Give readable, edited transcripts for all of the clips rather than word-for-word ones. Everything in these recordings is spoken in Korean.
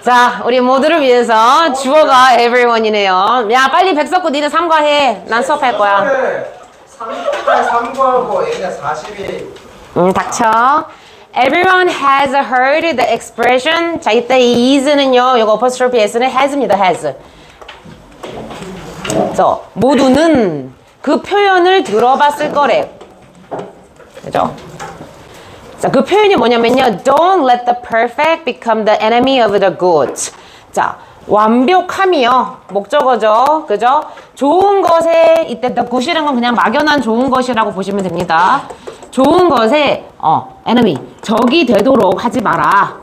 자, 우리 모두를 위해서 주어가 everyone이네요. 야, 빨리 백석구 니는 삼과해. 난 수업할 거야. 3과하고 얘가 40이. 닥쳐. Everyone has heard the expression. 자, 이때 이 is는요, 요거 apostrophe s는 has입니다, has. 그래서 모두는 그 표현을 들어봤을 거래. 그죠? 자, 그 표현이 뭐냐면요. Don't let the perfect become the enemy of the good. 자, 완벽함이요. 목적어죠. 그죠? 좋은 것에, 이때 the good이란 건 그냥 막연한 좋은 것이라고 보시면 됩니다. 좋은 것에, enemy. 적이 되도록 하지 마라.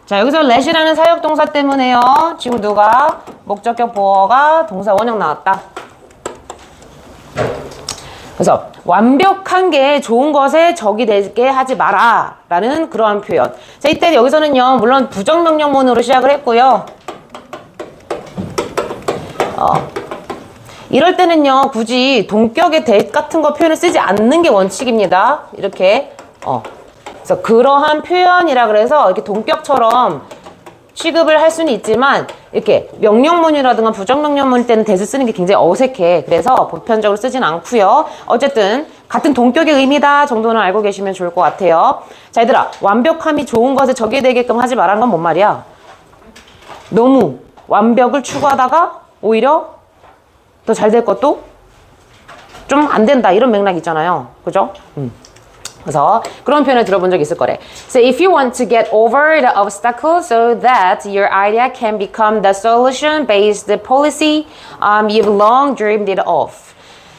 자, 여기서 let이라는 사역동사 때문에요. 지금 누가? 목적격 보어가 동사 원형 나왔다. 그래서 완벽한 게 좋은 것에 적이 되게 하지 마라 라는 그러한 표현. 자, 이때 여기서는요 물론 부정명령문으로 시작을 했고요. 이럴 때는요 굳이 동격의 that 같은 거 표현을 쓰지 않는 게 원칙입니다. 이렇게 그래서 그러한 표현이라 그래서 이렇게 동격처럼 취급을 할 수는 있지만 이렇게 명령문이라든가 부정명령문 때는 that을 쓰는 게 굉장히 어색해. 그래서 보편적으로 쓰진 않고요. 어쨌든 같은 동격의 의미다 정도는 알고 계시면 좋을 것 같아요. 자, 얘들아, 완벽함이 좋은 것에 적이 되게끔 하지 말라는 건 뭔 말이야? 너무 완벽을 추구하다가 오히려 더 잘 될 것도 좀 안 된다 이런 맥락 있잖아요. 그죠? 그래서 그런 표현을 들어본 적 있을 거래. So if you want to get over the obstacle so that your idea can become the solution-based policy you've long dreamed it of.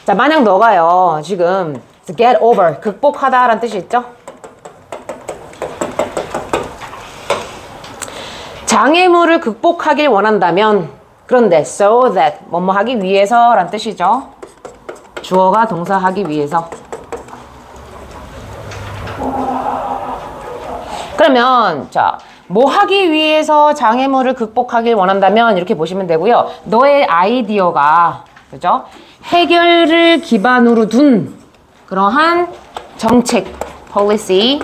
자, 만약 너가요 지금 get over, 극복하다라는 뜻이 있죠? 장애물을 극복하길 원한다면 그런데 so that 뭐뭐 하기 위해서라는 뜻이죠. 주어가 동사 하기 위해서. 그러면 자, 뭐 하기 위해서 장애물을 극복하길 원한다면 이렇게 보시면 되고요. 너의 아이디어가 그죠? 해결을 기반으로 둔 그러한 정책, policy,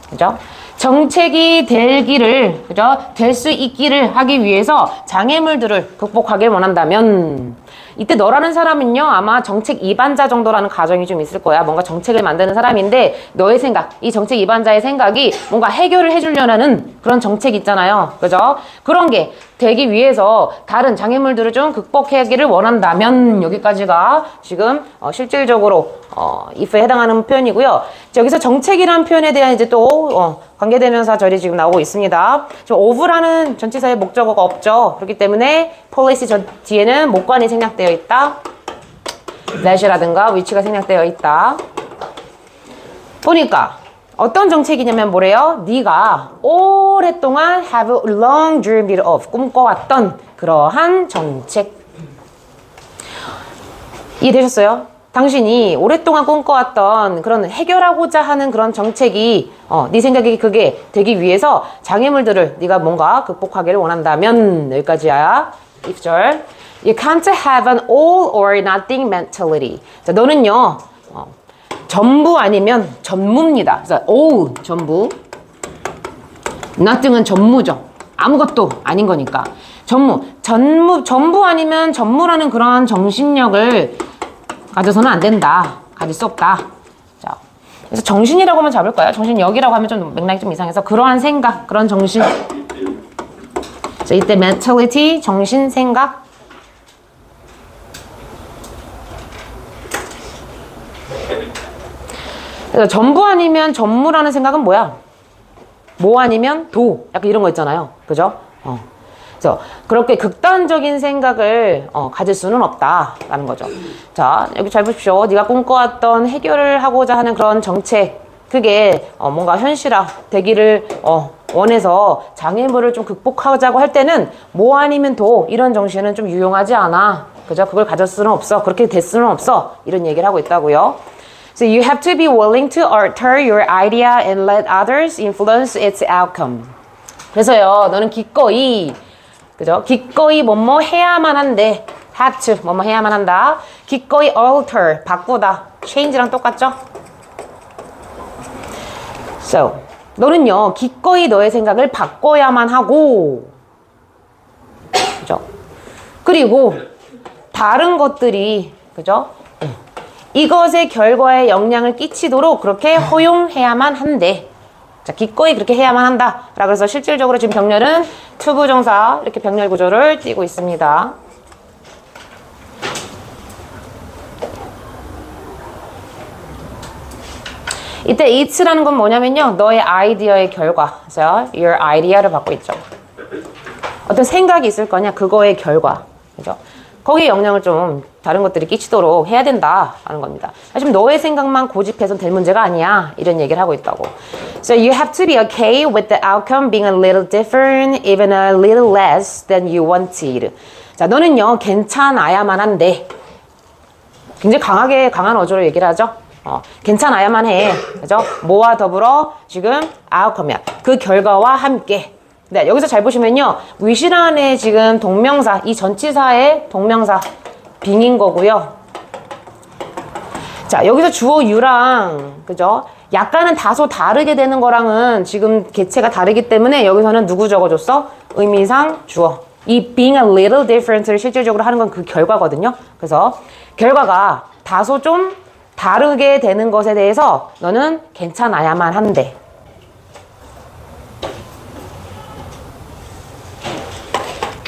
그죠? 정책이 되기를, 그죠? 될 수 있기를 하기 위해서 장애물들을 극복하길 원한다면 이때 너라는 사람은요 아마 정책 이반자 정도라는 가정이 좀 있을 거야. 뭔가 정책을 만드는 사람인데 너의 생각, 이 정책 이반자의 생각이 뭔가 해결을 해주려는 그런 정책 있잖아요. 그죠? 그런 게 되기 위해서 다른 장애물들을 좀 극복하기를 원한다면 여기까지가 지금 실질적으로 if에 해당하는 표현이고요. 여기서 정책이라는 표현에 대한 이제 또 관계대명사 절이 지금 나오고 있습니다. 지금 of라는 전치사의 목적어가 없죠. 그렇기 때문에 policy 저 뒤에는 목관이 생략되어 있다. that이라든가 which가 생략되어 있다. 보니까 어떤 정책이냐면 뭐래요? 네가 오랫동안 have long dreamed of 꿈꿔왔던 그러한 정책. 이해되셨어요? 당신이 오랫동안 꿈꿔왔던 그런 해결하고자 하는 그런 정책이 네 생각에 그게 되기 위해서 장애물들을 네가 뭔가 극복하기를 원한다면 여기까지야. if절. You can't have an all or nothing mentality. 자, 너는요 전부 아니면 전무입니다. 그래서 all 전부, nothing은 전무죠. 아무것도 아닌 거니까. 전부 아니면 전무라는 그런 정신력을 가져서는 안 된다. 가질 수 없다. 자, 그래서 정신이라고 하면 잡을까요? 정신력이라고 하면 좀 맥락이 좀 이상해서 그러한 생각, 그런 정신. 자, 이때 mentality, 정신, 생각. 그래서 전부 아니면 전무라는 생각은 뭐야? 뭐 아니면 도. 약간 이런 거 있잖아요. 그죠? 그래서 그렇게 극단적인 생각을 가질 수는 없다라는 거죠. 자, 여기 잘 보십시오. 네가 꿈꿔왔던 해결을 하고자 하는 그런 정책, 그게 뭔가 현실화 되기를 원해서 장애물을 좀 극복하자고 할 때는 뭐 아니면 도 이런 정신은 좀 유용하지 않아. 그죠? 그걸 가질 수는 없어. 그렇게 될 수는 없어. 이런 얘기를 하고 있다고요. So you have to be willing to alter your idea and let others influence its outcome. 그래서요, 너는 기꺼이, 그죠? 기꺼이 뭐뭐 해야만 한데, have to, 뭐뭐 해야만 한다. 기꺼이 alter, 바꾸다. change랑 똑같죠? So, 너는요, 기꺼이 너의 생각을 바꿔야만 하고, 그리고 다른 것들이 그죠? 이것의 결과에 영향을 끼치도록 그렇게 허용해야만 한대. 자, 기꺼이 그렇게 해야만 한다. 라고 해서 실질적으로 지금 병렬은 투부정사 이렇게 병렬 구조를 띠고 있습니다. 이때 it'라는 건 뭐냐면요. 너의 아이디어의 결과. 그래서 your idea를 받고 있죠. 어떤 생각이 있을 거냐. 그거의 결과. 그죠? 거기에 영향을 좀 다른 것들이 끼치도록 해야 된다라는 겁니다. 지금 너의 생각만 고집해서 될 문제가 아니야. 이런 얘기를 하고 있다고. So you have to be okay with the outcome being a little different, even a little less than you wanted. 자, 너는요, 괜찮아야만 한데. 굉장히 강한 어조로 얘기를 하죠. 괜찮아야만 해. 그죠? 뭐와 더불어 지금 outcome이야. 그 결과와 함께. 네, 여기서 잘 보시면요. 위시란의 지금 동명사, 이 전치사의 동명사 빙인 거고요. 자, 여기서 주어 you랑 그죠? 약간은 다소 다르게 되는 거랑은 지금 개체가 다르기 때문에 여기서는 누구 적어줬어? 의미상 주어. 이 being a little different를 실질적으로 하는 건 그 결과거든요. 그래서 결과가 다소 좀 다르게 되는 것에 대해서 너는 괜찮아야만 한대.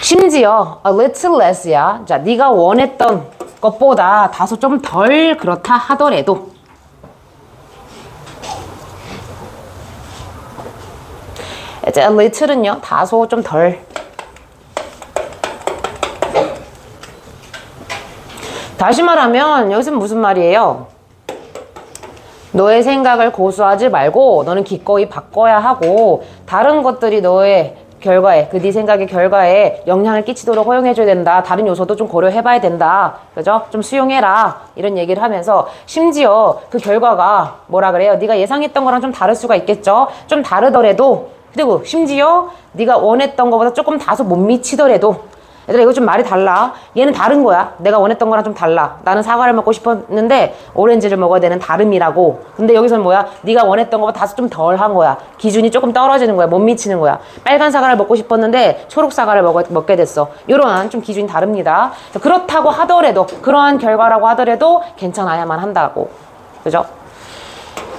심지어 a little less야. 자, 네가 원했던 것보다 다소 좀 덜 그렇다 하더라도 이제 a little은요, 다소 좀 덜. 다시 말하면 여기서는 무슨 말이에요? 너의 생각을 고수하지 말고 너는 기꺼이 바꿔야 하고 다른 것들이 너의 결과에, 그 네 생각의 결과에 영향을 끼치도록 허용해줘야 된다. 다른 요소도 좀 고려해봐야 된다. 그죠? 좀 수용해라. 이런 얘기를 하면서 심지어 그 결과가 뭐라 그래요? 네가 예상했던 거랑 좀 다를 수가 있겠죠? 좀 다르더라도 그리고 심지어 네가 원했던 것보다 조금 다소 못 미치더라도 얘들아 이거 좀 말이 달라. 얘는 다른 거야. 내가 원했던 거랑 좀 달라. 나는 사과를 먹고 싶었는데 오렌지를 먹어야 되는 다름이라고. 근데 여기서는 뭐야? 네가 원했던 것보다 다소 좀 덜한 거야. 기준이 조금 떨어지는 거야. 못 미치는 거야. 빨간 사과를 먹고 싶었는데 초록 사과를 먹게 됐어. 이러한 좀 기준이 다릅니다. 그렇다고 하더라도 그러한 결과라고 하더라도 괜찮아야만 한다고. 그죠?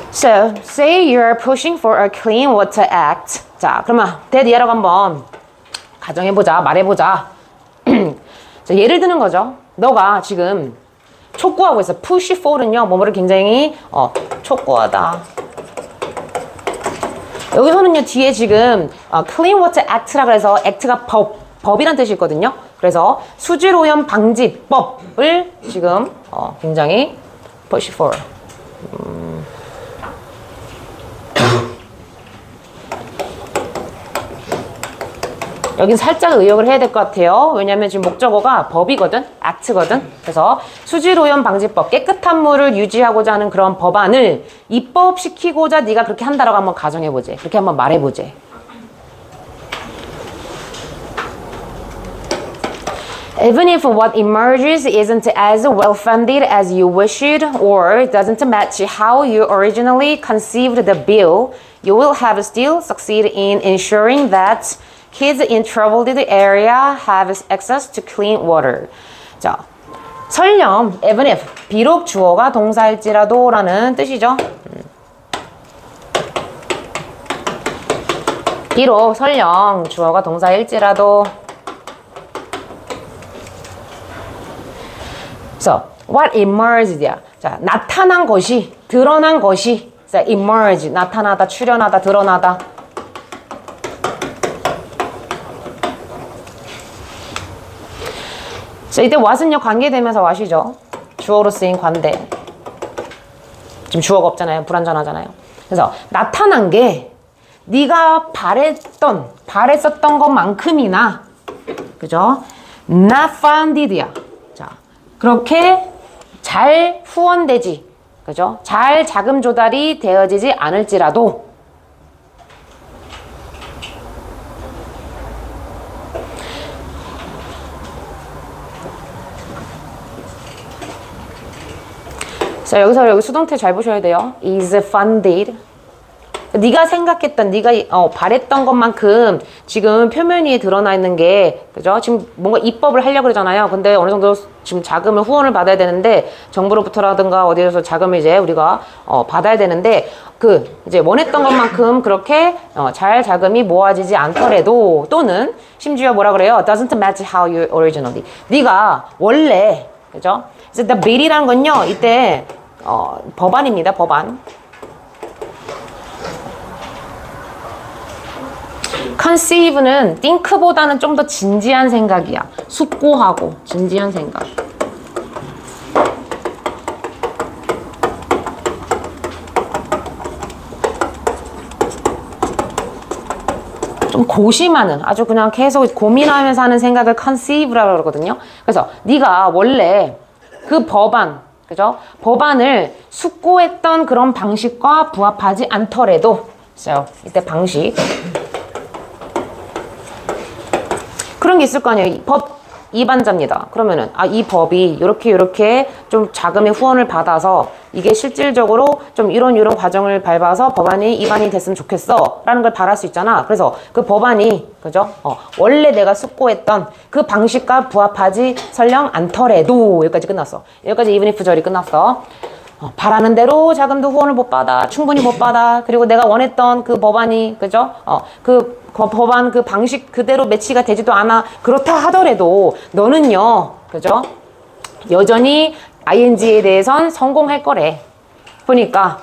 So, say you're pushing for a clean water act. 자, 그러면 대디아라고 한번 가정해보자. 말해보자. 자, 예를 드는 거죠. 너가 지금 촉구하고 있어. push for는요, 뭐뭐를 굉장히 촉구하다. 여기서는요, 뒤에 지금 clean water act라고 해서 act가 법이란 뜻이 있거든요. 그래서 수질오염 방지법을 지금 굉장히 push for. 여긴 살짝 의역을 해야 될 것 같아요. 왜냐면 지금 목적어가 법이거든, act거든. 그래서 수질오염 방지법, 깨끗한 물을 유지하고자 하는 그런 법안을 입법시키고자 네가 그렇게 한다라고 한번 가정해보지. 그렇게 한번 말해보지. Even if what emerges isn't as well-funded as you wished or doesn't match how you originally conceived the bill, you will have still succeed in ensuring that kids in troubled area have access to clean water. 자, 설령 even if 비록 주어가 동사일지라도 라는 뜻이죠. 비록 설령 주어가 동사일지라도. So, what emerged야. 자, 나타난 것이, 드러난 것이. 자, emerge, 나타나다, 출현하다, 드러나다. 자, 이때 what은요, 관계되면서 what이죠. 주어로 쓰인 관대. 지금 주어가 없잖아요. 불완전하잖아요. 그래서 나타난 게 네가 바랬었던 것만큼이나, 그죠? not founded야. 자, 그렇게 잘 후원되지, 그죠? 잘 자금 조달이 되어지지 않을지라도 자, 여기 수동태 잘 보셔야 돼요. is funded. 네가 생각했던, 네가 바랬던 것만큼 지금 표면 위에 드러나 있는 게, 그죠? 지금 뭔가 입법을 하려고 그러잖아요. 근데 어느 정도 지금 자금을 후원을 받아야 되는데, 정부로부터라든가 어디에서 자금을 이제 우리가 받아야 되는데, 이제 원했던 것만큼 그렇게 잘 자금이 모아지지 않더라도, 또는 심지어 뭐라 그래요? Doesn't match how you originally. 네가 원래, 그죠? 그래서 the bill이라는 건요, 이때 법안입니다. 법안. conceive는 think보다는 좀 더 진지한 생각이야. 숙고하고 진지한 생각. 좀 고심하는, 아주 그냥 계속 고민하면서 하는 생각을 conceive라고 그러거든요. 그래서 네가 원래 그 법안, 그죠? 법안을 숙고했던 그런 방식과 부합하지 않더라도, so, 이때 방식. 그런 게 있을 거 아니에요. 법 위반자입니다. 그러면은 이 법이 이렇게 좀 자금의 후원을 받아서 이게 실질적으로 좀 이런 과정을 밟아서 법안이 위반이 됐으면 좋겠어 라는 걸 바랄 수 있잖아. 그래서 그 법안이, 그죠? 원래 내가 숙고했던 그 방식과 부합하지 설령 않더라도, 여기까지 끝났어. 여기까지 even if 절이 끝났어. 바라는 대로 자금도 후원을 못 받아, 충분히 못 받아. 그리고 내가 원했던 그 법안이, 그죠? 그 법안 그 방식 그대로 매치가 되지도 않아. 그렇다 하더라도 너는요, 그죠? 여전히 ing에 대해선 성공할 거래. 보니까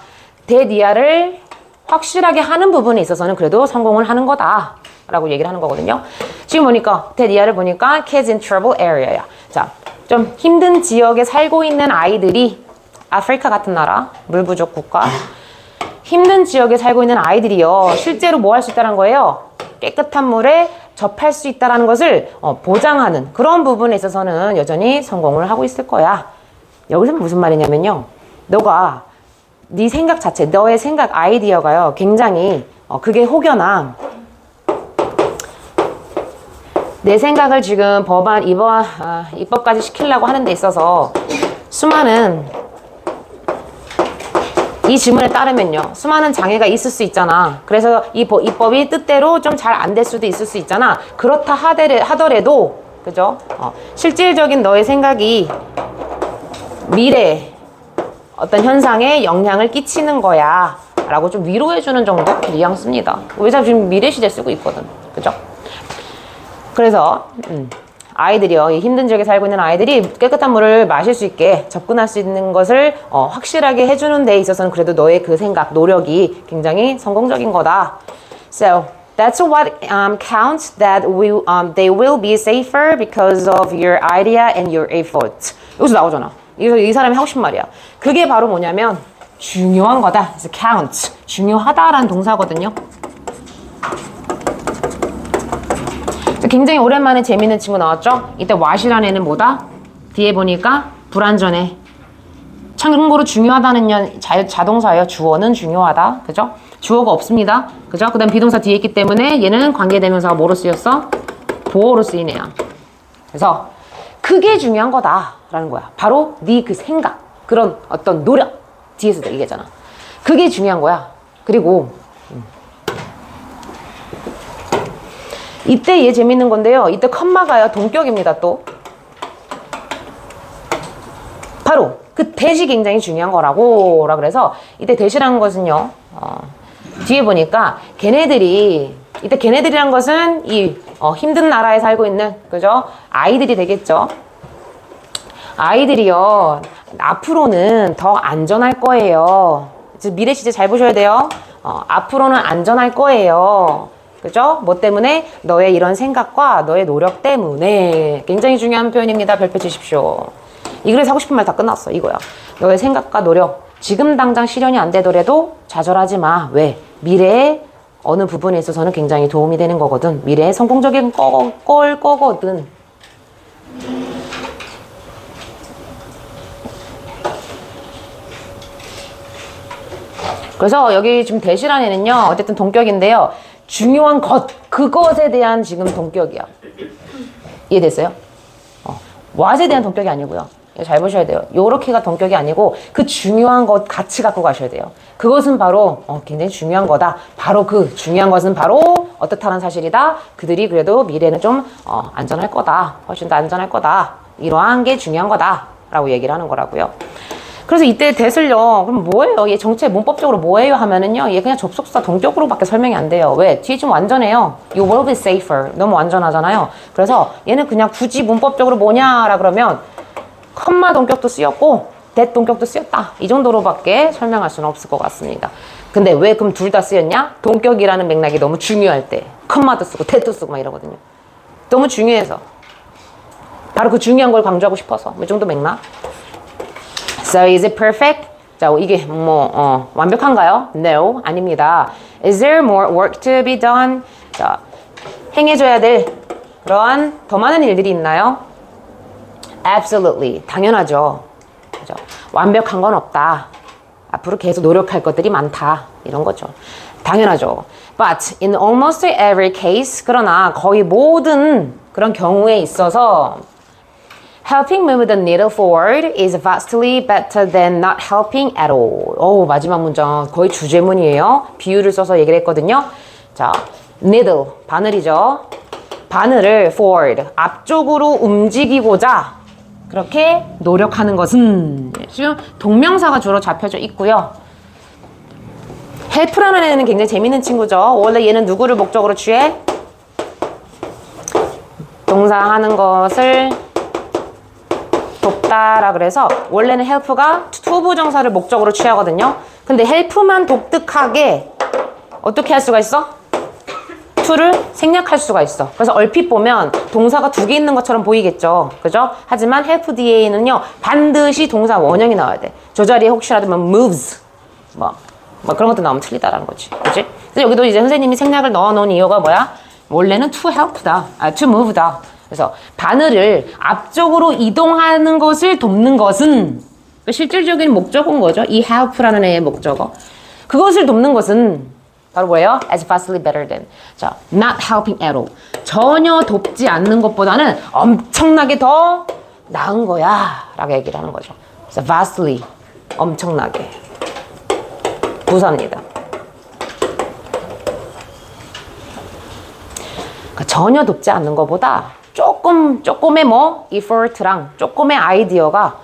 대니아를 확실하게 하는 부분에 있어서는 그래도 성공을 하는 거다 라고 얘기를 하는 거거든요. 지금 보니까 대니아를 보니까 kids in trouble area야. 자, 좀 힘든 지역에 살고 있는 아이들이, 아프리카 같은 나라, 물 부족 국가, 힘든 지역에 살고 있는 아이들이요, 실제로 뭐 할 수 있다는 거예요? 깨끗한 물에 접할 수 있다는 것을 보장하는 그런 부분에 있어서는 여전히 성공을 하고 있을 거야. 여기서 무슨 말이냐면요, 너가 네 생각 자체, 너의 생각 아이디어가요, 굉장히 그게 혹여나 내 생각을 지금 법안 입법까지 시키려고 하는 데 있어서 수많은, 이 질문에 따르면요, 수많은 장애가 있을 수 있잖아. 그래서 이 입법이 뜻대로 좀 잘 안 될 수도 있을 수 있잖아. 그렇다 하더라도, 그죠? 실질적인 너의 생각이 미래 어떤 현상에 영향을 끼치는 거야 라고 좀 위로해주는 정도 뉘앙스입니다. 왜냐면 지금 미래 시대 쓰고 있거든. 그죠? 그래서 아이들이요, 이 힘든 지역에 살고 있는 아이들이 깨끗한 물을 마실 수 있게 접근할 수 있는 것을 확실하게 해주는 데 있어서는 그래도 너의 그 생각, 노력이 굉장히 성공적인 거다. So that's what counts, that they will be safer because of your idea and your effort. 여기서 나오잖아. 이 사람이 하고 싶은 말이야. 그게 바로 뭐냐면 중요한 거다. 그래서 count, 중요하다라는 동사거든요. 굉장히 오랜만에 재밌는 친구 나왔죠? 이때 what이라는 애는 뭐다? 뒤에 보니까 불완전해. 참고로 중요하다는 자동사예요. 주어는 중요하다. 그죠? 주어가 없습니다. 그죠? 그 다음 비동사 뒤에 있기 때문에 얘는 관계대명사가 뭐로 쓰였어? 보어로 쓰인 애야. 그래서 그게 중요한 거다 라는 거야. 바로 네 그 생각, 그런 어떤 노력 뒤에서 얘기했잖아. 그게 중요한 거야. 그리고 이때 얘 재밌는 건데요, 이때 컴마가요 동격입니다. 또 바로 그 대시 굉장히 중요한 거라고 그래서 이때 대시라는 것은요, 뒤에 보니까 이때 걔네들이란 것은 이 힘든 나라에 살고 있는, 그죠? 아이들이 되겠죠. 아이들이요, 앞으로는 더 안전할 거예요. 미래 시제 잘 보셔야 돼요. 앞으로는 안전할 거예요. 그죠? 뭐 때문에? 너의 이런 생각과 너의 노력 때문에. 굉장히 중요한 표현입니다. 별표 치십시오. 이 글에서 하고 싶은 말 다 끝났어. 이거야. 너의 생각과 노력, 지금 당장 실현이 안 되더라도 좌절하지 마. 왜? 미래의 어느 부분에 있어서는 굉장히 도움이 되는 거거든. 미래의 성공적인 거거든. 그래서 여기 지금 대시란 애는요, 어쨌든 동격인데요, 중요한 것, 그것에 대한 지금 동격이야. 이해됐어요? what에 대한 동격이 아니고요. 이거 잘 보셔야 돼요. 요렇게가 동격이 아니고 그 중요한 것 같이 갖고 가셔야 돼요. 그것은 바로 굉장히 중요한 거다. 바로 그 중요한 것은 바로 어떻다는 사실이다. 그들이 그래도 미래는 좀 안전할 거다. 훨씬 더 안전할 거다. 이러한 게 중요한 거다. 라고 얘기를 하는 거라고요. 그래서 이때 that을요. 그럼 뭐예요? 얘 정체 문법적으로 뭐예요? 하면은요. 얘 그냥 접속사 동격으로밖에 설명이 안 돼요. 왜? 뒤에 좀 완전해요. You will be safer. 너무 완전하잖아요. 그래서 얘는 그냥 굳이 문법적으로 뭐냐라 그러면 컴마 동격도 쓰였고 that 동격도 쓰였다. 이 정도로밖에 설명할 수는 없을 것 같습니다. 근데 왜 그럼 둘 다 쓰였냐? 동격이라는 맥락이 너무 중요할 때 컴마도 쓰고 that도 쓰고 막 이러거든요. 너무 중요해서. 바로 그 중요한 걸 강조하고 싶어서. 이 정도 맥락. So is it perfect? 자, 이게 완벽한가요? No, 아닙니다. Is there more work to be done? 자, 행해줘야 될 그러한 더 많은 일들이 있나요? Absolutely, 당연하죠. 그죠? 완벽한 건 없다. 앞으로 계속 노력할 것들이 많다. 이런 거죠. 당연하죠. But in almost every case, 그러나 거의 모든 그런 경우에 있어서 Helping move the needle forward is vastly better than not helping at all. 마지막 문장 거의 주제문이에요. 비유를 써서 얘기를 했거든요. 자, needle, 바늘이죠. 바늘을 forward, 앞쪽으로 움직이고자 그렇게 노력하는 것은 지금 동명사가 주로 잡혀져 있고요. help라는 애는 굉장히 재밌는 친구죠. 원래 얘는 누구를 목적으로 취해? 동사 하는 것을 돕다라 그래서 원래는 help가 투부정사를 목적으로 취하거든요. 근데 help만 독특하게 어떻게 할 수가 있어? to를 생략할 수가 있어. 그래서 얼핏 보면 동사가 두 개 있는 것처럼 보이겠죠. 그죠? 하지만 help 뒤에는요 반드시 동사 원형이 나와야 돼. 저 자리에 혹시라도 moves 뭐 그런 것도 나오면 틀리다라는 거지. 그치? 그래서 여기도 이제 선생님이 생략을 넣어놓은 이유가 뭐야? 원래는 to help다. to move다. 그래서 바늘을 앞쪽으로 이동하는 것을 돕는 것은 실질적인 목적어인 거죠. 이 help라는 애의 목적어. 그것을 돕는 것은 바로 뭐예요? As vastly better than. 자, not helping at all. 전혀 돕지 않는 것보다는 엄청나게 더 나은 거야. 라고 얘기를 하는 거죠. 그래서 vastly. 엄청나게. 부사입니다. 그러니까 전혀 돕지 않는 것보다 조금의 effort랑 조금의 아이디어가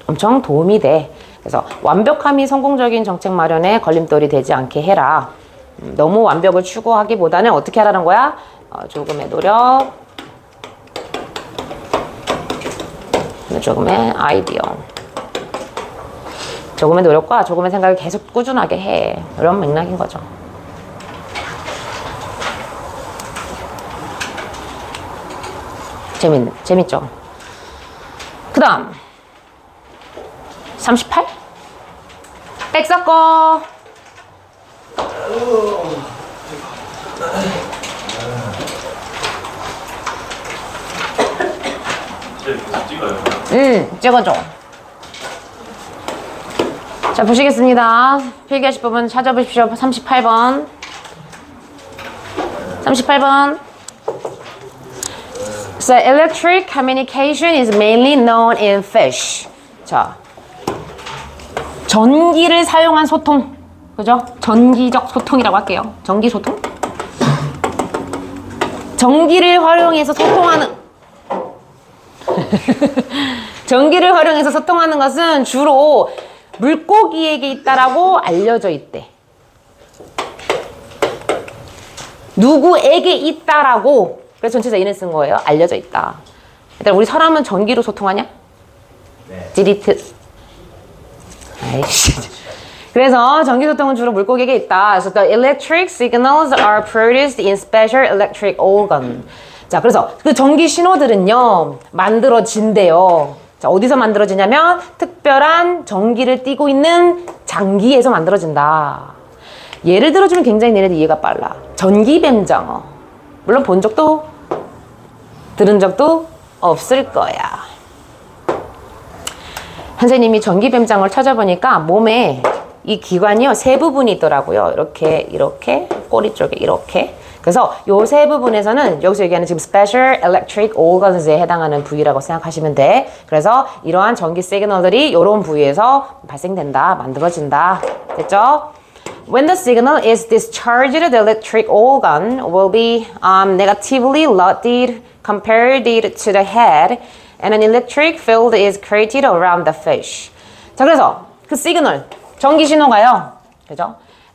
엄청 도움이 돼. 그래서 완벽함이 성공적인 정책 마련에 걸림돌이 되지 않게 해라. 너무 완벽을 추구하기보다는 어떻게 하라는 거야? 조금의 노력, 조금의 아이디어. 조금의 노력과 조금의 생각을 계속 꾸준하게 해. 이런 맥락인 거죠. 재밌죠? 그 다음 38? 백 섞어. 찍어줘. 자, 보시겠습니다. 필기하실 부분 찾아보십시오. 38번. 38번. So electric communication is mainly known in fish. 자, 전기를 사용한 소통. 그죠? 전기적 소통이라고 할게요. 전기 소통? 전기를 활용해서 소통하는 전기를 활용해서 소통하는 것은 주로 물고기에게 있다라고 알려져 있대. 누구에게 있다라고. 그래서 전체에서 이는 쓴 거예요. 알려져 있다. 일단 우리 사람은 전기로 소통하냐? 네. 지리트. 아이씨. 그래서 전기 소통은 주로 물고기에게 있다. So the electric signals are produced in special electric organ. 자, 그래서 그 전기 신호들은요 만들어진대요. 자, 어디서 만들어지냐면 특별한 전기를 띠고 있는 장기에서 만들어진다. 예를 들어주면 굉장히 너네들 이해가 빨라. 전기뱀장어. 물론 본 적도 들은 적도 없을 거야. 선생님이 전기뱀장어를 찾아보니까 몸에 이 기관이요 세 부분이 있더라고요. 이렇게 꼬리 쪽에 이렇게. 그래서 요 세 부분에서는 여기서 얘기하는 지금 special electric organs에 해당하는 부위라고 생각하시면 돼. 그래서 이러한 전기 시그널들이 이런 부위에서 발생된다, 만들어진다. 됐죠? When the signal is discharged, the electric organ will be negatively loaded compared to the head, and an electric field is created around the fish. 자, 그래서 그 시그널, 전기 신호가요. 그죠?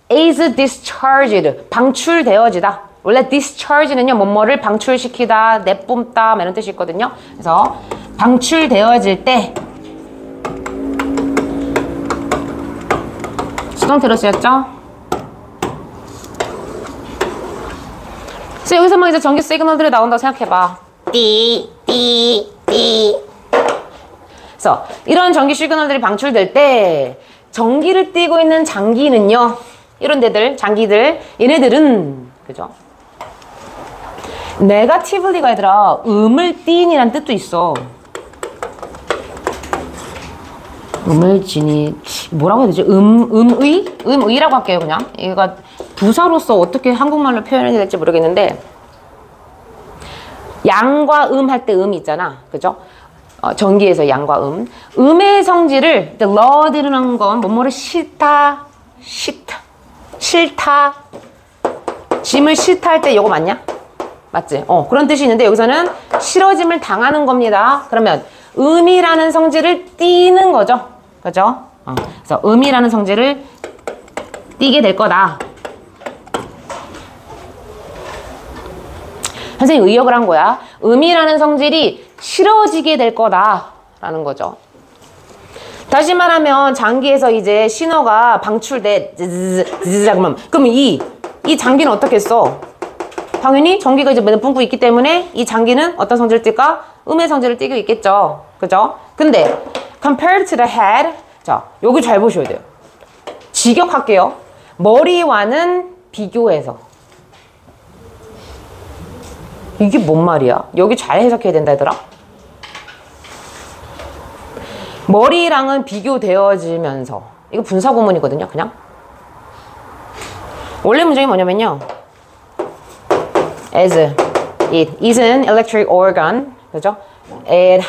is discharged, 방출되어지다. 원래 discharge는요, 뭐뭐를 방출시키다, 내뿜다, 이런 뜻이 있거든요. 그래서 방출되어질 때 수동태로 쓰였죠? 그래서 여기서 막 이제 전기 시그널들이 나온다고 생각해봐. 띠, 띠, 띠. 그래서 이런 전기 시그널들이 방출될 때 전기를 띠고 있는 장기는요, 이런 데들, 장기들, 얘네들은, 그죠? 네가티블리가 얘들아, 음을 띈이란 뜻도 있어. 음을 지니, 뭐라고 해야 되지? 음의라고 할게요, 그냥. 얘가 부사로서 어떻게 한국말로 표현해야 될지 모르겠는데, 양과 음 할 때 음이 있잖아. 그죠? 전기에서 양과 음. 음의 성질을, 러드라는 건 뭐뭐를 싫다, 짐을 싫다 할 때 이거 맞냐? 맞지? 그런 뜻이 있는데 여기서는 싫어짐을 당하는 겁니다. 그러면 음이라는 성질을 띠는 거죠. 그죠? 그래서 음이라는 성질을 띠게 될 거다. 선생님이 의역을 한 거야. 음이라는 성질이 싫어지게 될 거다라는 거죠. 다시 말하면 장기에서 이제 신호가 방출돼 그럼 이 장기는 어떻게 써? 당연히 전기가 이제 맨날 뿜고 있기 때문에 이 장기는 어떤 성질을 띨까? 음의 성질을 띠고 있겠죠. 그죠? 근데 compared to the head, 자 여기 잘 보셔야 돼요. 직역할게요. 머리와는 비교해서. 이게 뭔 말이야? 여기 잘 해석해야 된다 얘들아. 머리랑은 비교되어지면서. 이거 분사구문이거든요, 그냥. 원래 문장이 뭐냐면요. as it is an electric organ. 그죠? it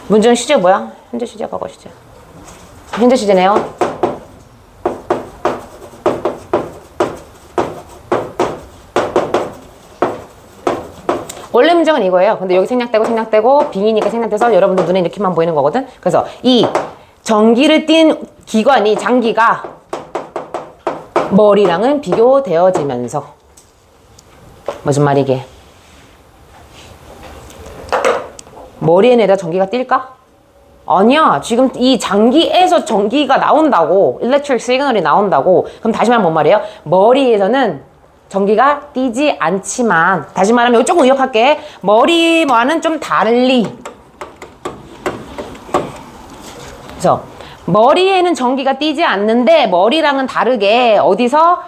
문장 시제 뭐야? 현재 시제, 과거 시제. 현재 시제네요. 원래 문장은 이거예요. 근데 여기 생략되고 빙이니까 생략돼서 여러분들 눈에 이렇게만 보이는 거거든. 그래서 이 전기를 띤 기관이, 장기가 머리랑은 비교되어지면서. 무슨 말이게? 머리에 내다 전기가 뛸까? 아니야. 지금 이 장기에서 전기가 나온다고, 일렉트릭 시그널이 나온다고. 그럼 다시 말하면 뭔 말이에요? 머리에서는 전기가 띄지 않지만, 다시 말하면 이거 조금 의역할게. 머리와는 좀 달리. 그래서 머리에는 전기가 띄지 않는데 머리랑은 다르게 어디서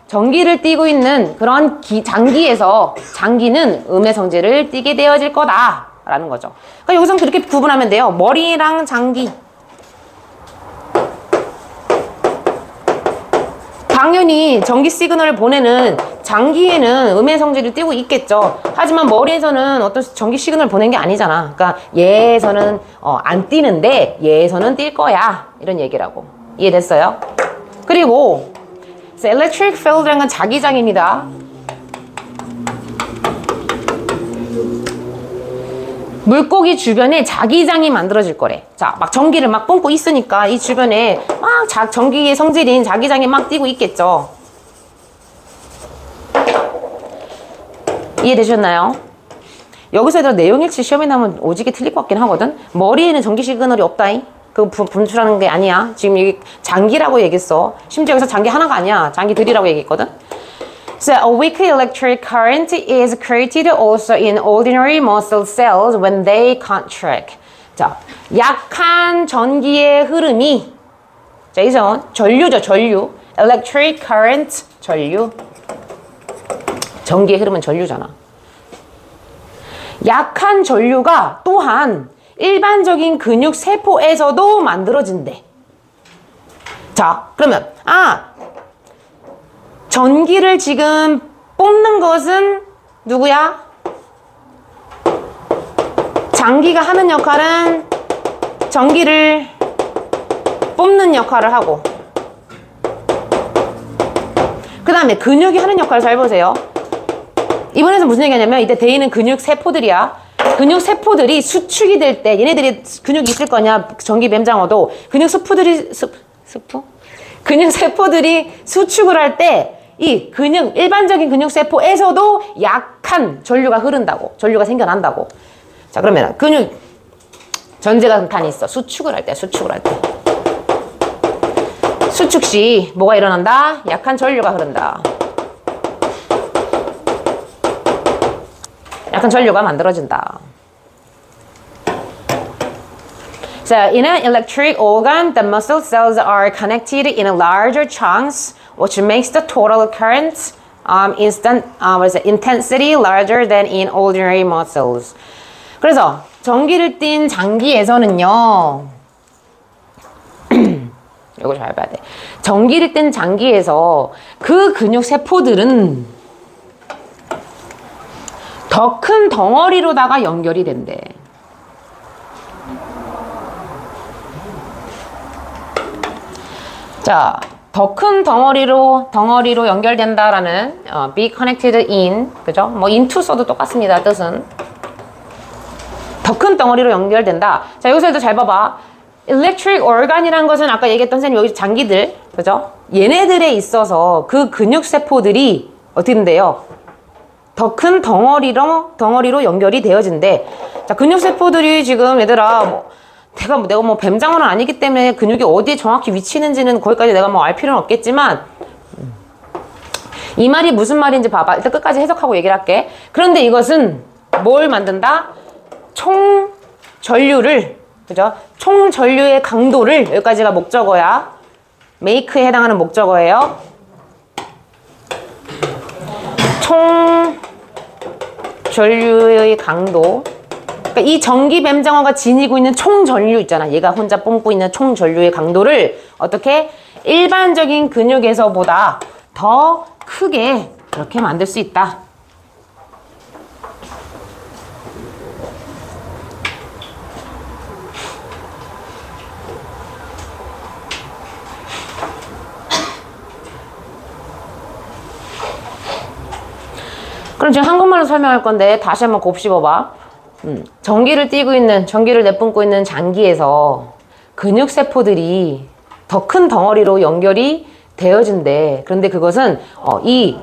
전기를 띠고 있는 그런 장기에서 장기는 음의 성질을 띠게 되어질 거다 라는 거죠. 그러니까 여기서 그렇게 구분하면 돼요. 머리랑 장기. 당연히 전기 시그널을 보내는 장기에는 음의 성질을 띠고 있겠죠. 하지만 머리에서는 어떤 전기 시그널을 보낸 게 아니잖아. 그러니까 얘에서는 안 띠는데 얘에서는 뛸 거야. 이런 얘기라고. 이해됐어요? 그리고 electric field라는 건 자기장입니다. 물고기 주변에 자기장이 만들어질 거래. 자, 막 전기를 막 뿜고 있으니까 이 주변에 막 전기의 성질인 자기장이 막 뛰고 있겠죠. 이해되셨나요? 여기서 얘들아 내용일치 시험에 나오면 오지게 틀릴 것 같긴 하거든. 머리에는 전기 시그널이 없다잉. 그거 분출하는 게 아니야. 지금 여기 장기라고 얘기했어. 심지어 여기서 장기 하나가 아니야. 장기들이라고 얘기했거든. So a weak electric current is created also in ordinary muscle cells when they contract. 자, 약한 전기의 흐름이, 자, 이선 전류죠, 전류. Electric current, 전류. 전기의 흐름은 전류잖아. 약한 전류가 또한 일반적인 근육 세포에서도 만들어진대. 자, 그러면 전기를 지금 뽑는 것은 누구야? 장기가 하는 역할은 전기를 뽑는 역할을 하고, 그 다음에 근육이 하는 역할을 잘 보세요. 이번에서 무슨 얘기하냐면 이때 대인은 근육 세포들이야. 근육 세포들이 수축이 될 때 얘네들이 근육이 있을 거냐, 전기 뱀장어도. 근육 세포들이 수축을 할 때 이 일반적인 근육 세포에서도 약한 전류가 흐른다고, 전류가 생겨난다고. 자, 그러면 근육 전제감탄이 있어. 수축을 할 때. 수축 시 뭐가 일어난다? 약한 전류가 흐른다. 약한 전류가 만들어진다. So, in an electric organ, the muscle cells are connected in a larger chunks, which makes the total current intensity larger than in ordinary muscles. 그래서 전기를 띤 장기에서는요, 이거 잘 봐야 돼. 전기를 띤 장기에서 그 근육 세포들은 더 큰 덩어리로다가 연결이 된대. 자, 더 큰 덩어리로 연결된다라는 be connected in, 그죠? 뭐 into 써도 똑같습니다. 뜻은 더 큰 덩어리로 연결된다. 자, 여기서도 잘 봐봐. electric organ이라는 것은 아까 얘기했던 선생님 여기 장기들, 그죠? 얘네들에 있어서 그 근육 세포들이 어떻게 된대요? 더 큰 덩어리로 연결이 되어진대. 자, 근육 세포들이 지금 얘들아, 내가 뭐 뱀장어는 아니기 때문에 근육이 어디에 정확히 위치는지는 거기까지 내가 뭐 알 필요는 없겠지만, 이 말이 무슨 말인지 봐봐. 일단 끝까지 해석하고 얘기를 할게. 그런데 이것은 뭘 만든다? 총전류를, 그죠? 총전류의 강도를, 여기까지가 목적어야. make에 해당하는 목적어예요. 총전류의 강도. 그러니까 이 전기 뱀장어가 지니고 있는 총전류 있잖아. 얘가 혼자 뿜고 있는 총전류의 강도를 어떻게? 일반적인 근육에서보다 더 크게 그렇게 만들 수 있다. 그럼 지금 한국말로 설명할 건데 다시 한번 곱씹어봐. 전기를 내뿜고 있는 장기에서 근육세포들이 더 큰 덩어리로 연결이 되어진대. 그런데 그것은 이